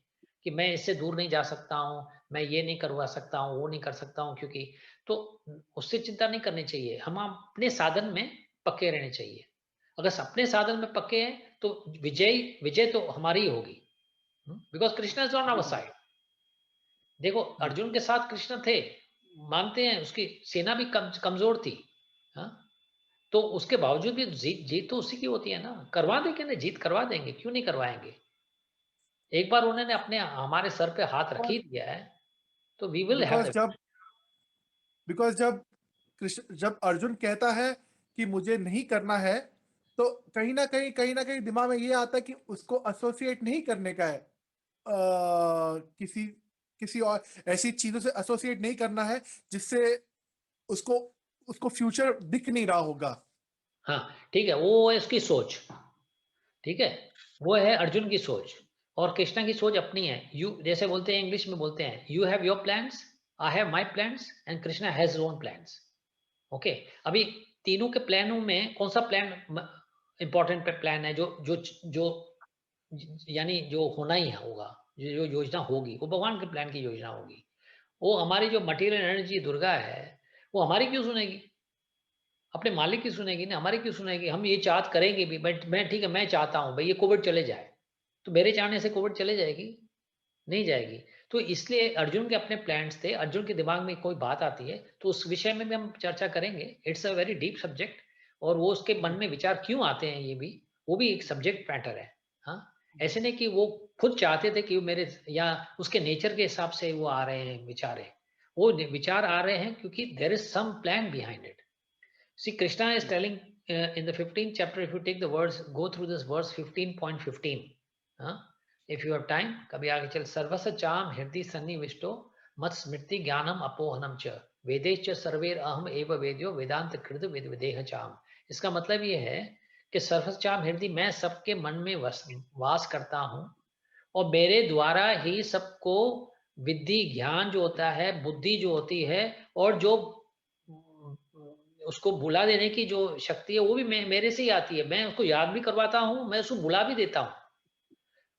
कि मैं इससे दूर नहीं जा सकता हूँ, मैं ये नहीं करवा सकता हूँ, वो नहीं कर सकता हूँ, क्योंकि, तो उससे चिंता नहीं करनी चाहिए, हम अपने साधन में पक्के रहने चाहिए। अगर अपने साधन में पक्के हैं तो विजय विजय तो हमारी ही होगी, because Krishna is on our side. देखो, अर्जुन के साथ कृष्ण थे, मानते हैं, उसकी सेना भी कमजोर थी, हाँ, तो उसके बावजूद भी जीत तो उसी की होती है ना। करवा देंगे ना, जीत करवा देंगे, क्यों नहीं करवाएंगे। एक बार उन्होंने अपने हमारे सर पे हाथ रख ही दिया है, तो वी विल हैव बिकॉज जब अर्जुन कहता है कि मुझे नहीं करना है, तो कहीं ना कहीं दिमाग में ये आता है कि उसको एसोसिएट नहीं करने का है, किसी किसी और ऐसी चीजों से एसोसिएट नहीं करना है जिससे उसको उसको फ्यूचर दिख नहीं रहा होगा। हाँ, ठीक है, वो है उसकी सोच, ठीक है, वो है अर्जुन की सोच, और कृष्णा की सोच अपनी है। यू जैसे बोलते हैं, इंग्लिश में बोलते हैं, you have your plans, I have my plans, and Krishna has own plans. Okay, अभी तीनों के प्लानों में कौन सा प्लान इंपॉर्टेंट प्लान है, जो जो जो यानी जो होना ही होगा, जो योजना होगी, वो भगवान के प्लान की योजना होगी। वो हमारी जो मटेरियल एनर्जी दुर्गा है, वो हमारी क्यों सुनेगी, अपने मालिक की सुनेगी ना, हमारी क्यों सुनेगी। हम ये चाहत करेंगे भी, बट मैं, ठीक है, मैं चाहता हूँ भाई ये कोविड चले जाए, तो मेरे चाहने से कोविड चले जाएगी? नहीं जाएगी। तो इसलिए अर्जुन के अपने प्लान्स थे, अर्जुन के दिमाग में कोई बात आती है तो उस विषय में भी हम चर्चा करेंगे। It's a very deep subject, और वो उसके मन में विचार क्यों आते हैं, ये भी, वो भी एक सब्जेक्ट मैटर है। हाँ, ऐसे नहीं कि वो खुद चाहते थे कि मेरे, या उसके नेचर के हिसाब से वो आ रहे हैं विचार है, वो विचार आ रहे हैं क्योंकि there is some plan behind it. See, Krishna is telling in the 15th chapter, if you take the words, go through this verse 15.15. If you have time, कभी आगे चल, सर्वस चाम हृदय सन्निविष्टो मत स्मृति ज्ञानम अपोहनम च वेदेश सर्वेर अहम एव वेद्यो वेदांत कृत विदेह चाम। इसका मतलब ये है कि सर्वस चाम हृदय, मैं सबके मन में वास करता हूँ, और मेरे द्वारा ही सबको विद्धि, ज्ञान जो होता है, बुद्धि जो होती है, और जो उसको भुला देने की जो शक्ति है, वो भी मेरे से ही आती है। मैं उसको याद भी करवाता हूँ, मैं उसको भुला भी देता हूँ।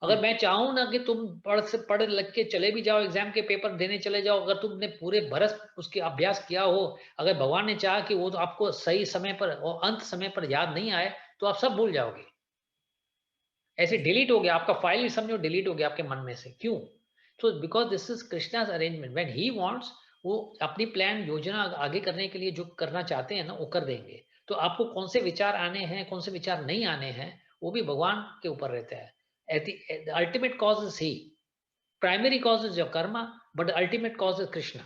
अगर मैं चाहूँ ना कि तुम पढ़ लग के चले भी जाओ, एग्जाम के पेपर देने चले जाओ, अगर तुमने पूरे बरस उसके अभ्यास किया हो, अगर भगवान ने चाहा कि वो तो आपको सही समय पर और अंत समय पर याद नहीं आए, तो आप सब भूल जाओगे, ऐसे डिलीट हो गया आपका फाइल ही, समझो डिलीट हो गया आपके मन में से। क्यों? तो because this is Krishna's arrangement, when he wants, वो अपनी प्लान योजना आगे करने के लिए जो करना चाहते हैं ना, वो कर देंगे। तो आपको कौन से विचार आने हैं, कौन से विचार नहीं आने हैं, वो भी भगवान के ऊपर रहता है। Ultimate cause is he, primary cause is your Karma, but ultimate cause is Krishna.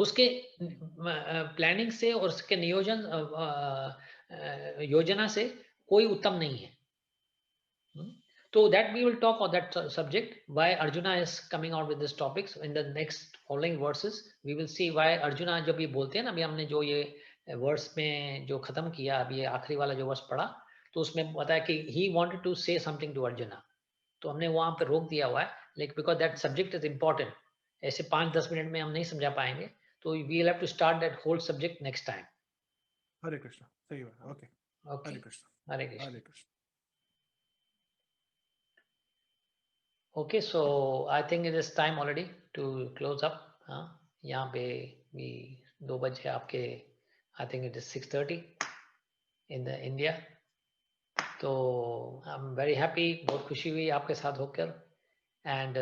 उसके प्लानिंग से और उसके नियोजन योजना से कोई उत्तम नहीं है. So that we will talk on that subject, why Arjuna is coming out with this topics in the next following verses. We will see why Arjuna जब ये बोलते हैं ना, अभी हमने जो ये वर्स में जो खत्म किया, अभी ये आखिरी वाला जो वर्स पढ़ा, तो उसमें बताया कि he wanted to say something to Arjuna. तो हमने वहां पे रोक दिया हुआ है, like because that subject is important. ऐसे 5-10 मिनट में हम नहीं समझा पाएंगे, तो we will have to start that whole subject next time. हरे कृष्ण, सही बात, okay. Okay. Hare Krishna, Hare Krishna. Hare Krishna. Okay, so I think it is time already to close up. यहाँ पे भी 2 बजे आपके, I think it is 6:30 in the India. तो I'm very happy, बहुत खुशी हुई आपके साथ होकर, and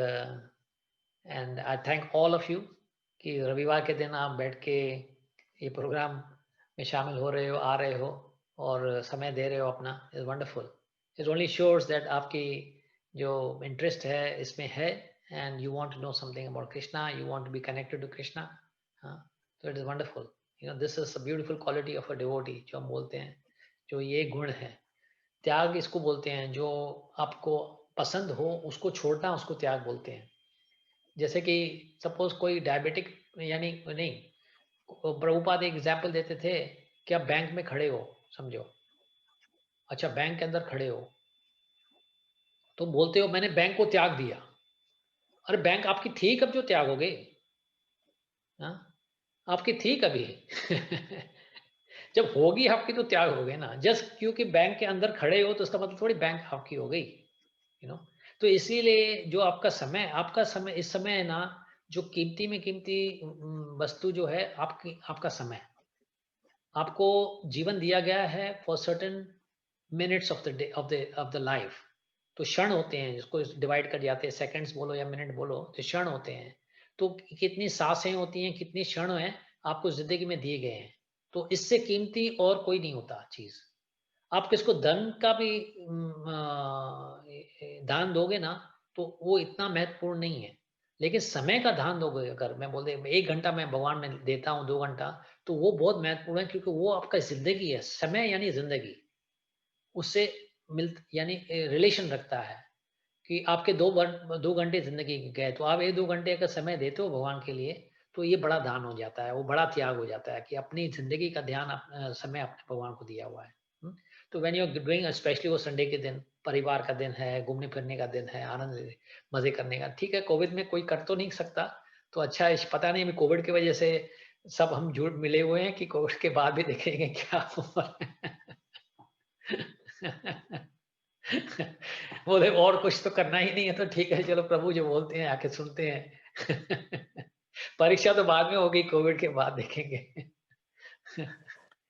I thank all of you कि रविवार के दिन आप बैठ के ये प्रोग्राम में शामिल हो रहे हो, आ रहे हो और समय दे रहे हो अपना. It's wonderful. It only shows that आपकी जो इंटरेस्ट है इसमें है, and you want to know something about Krishna, you want to be connected to Krishna. So it is wonderful. You know, this is a beautiful quality of a devotee, जो हम बोलते हैं, जो ये गुण है. त्याग इसको बोलते हैं, जो आपको पसंद हो उसको छोड़ना, उसको त्याग बोलते हैं. जैसे कि सपोज कोई डायबिटिक, यानी नहीं, प्रभुपाद एक एग्जाम्पल देते थे कि आप बैंक में खड़े हो, समझो, अच्छा बैंक के अंदर खड़े हो, तो बोलते हो मैंने बैंक को त्याग दिया. अरे बैंक आपकी थी कब जो त्यागोगे? आपकी थी कभी? जब होगी आपकी तो त्याग हो गए ना. जस्ट क्योंकि बैंक के अंदर खड़े हो तो उसका मतलब थोड़ी बैंक आपकी हो गई, यू नो. तो इसीलिए जो आपका समय इस समय है ना, जो कीमती में कीमती वस्तु जो है आपका समय. आपको जीवन दिया गया है for certain minutes of the day of the life. तो क्षण होते हैं, जिसको डिवाइड कर जाते हैं, सेकंड्स बोलो या मिनट बोलो, तो क्षण होते हैं. तो कितनी सांसें होती हैं, कितनी क्षण हैं आपको जिंदगी में दिए गए हैं. तो इससे कीमती और कोई नहीं होता चीज. आप किसको धन का भी दान दोगे ना, तो वो इतना महत्वपूर्ण नहीं है. लेकिन समय का दान दोगे, अगर मैं बोल दे 1 घंटा मैं भगवान में देता हूँ, 2 घंटा, तो वो बहुत महत्वपूर्ण है, क्योंकि वो आपका जिंदगी है. समय यानी जिंदगी, उससे यानी रिलेशन रखता है कि आपके 2 घंटे जिंदगी गए, तो आप 1-2 घंटे का समय देते हो भगवान के लिए, तो ये बड़ा दान हो जाता है, वो बड़ा त्याग हो जाता है कि अपनी जिंदगी का ध्यान समय अपने भगवान को दिया हुआ है. तो when you are doing, specially वो संडे के दिन, परिवार का दिन है, घूमने फिरने का दिन है, आनंद मजे करने का. ठीक है, कोविड में कोई कर तो नहीं सकता, तो अच्छा, पता नहीं अभी कोविड की वजह से सब हम झूठ मिले हुए हैं कि कोविड के बाद भी देखेंगे क्या हुआ. बोले और कुछ तो करना ही नहीं है, तो ठीक है, चलो प्रभु जो बोलते हैं आके सुनते हैं. परीक्षा तो बाद में होगी, कोविड के बाद देखेंगे.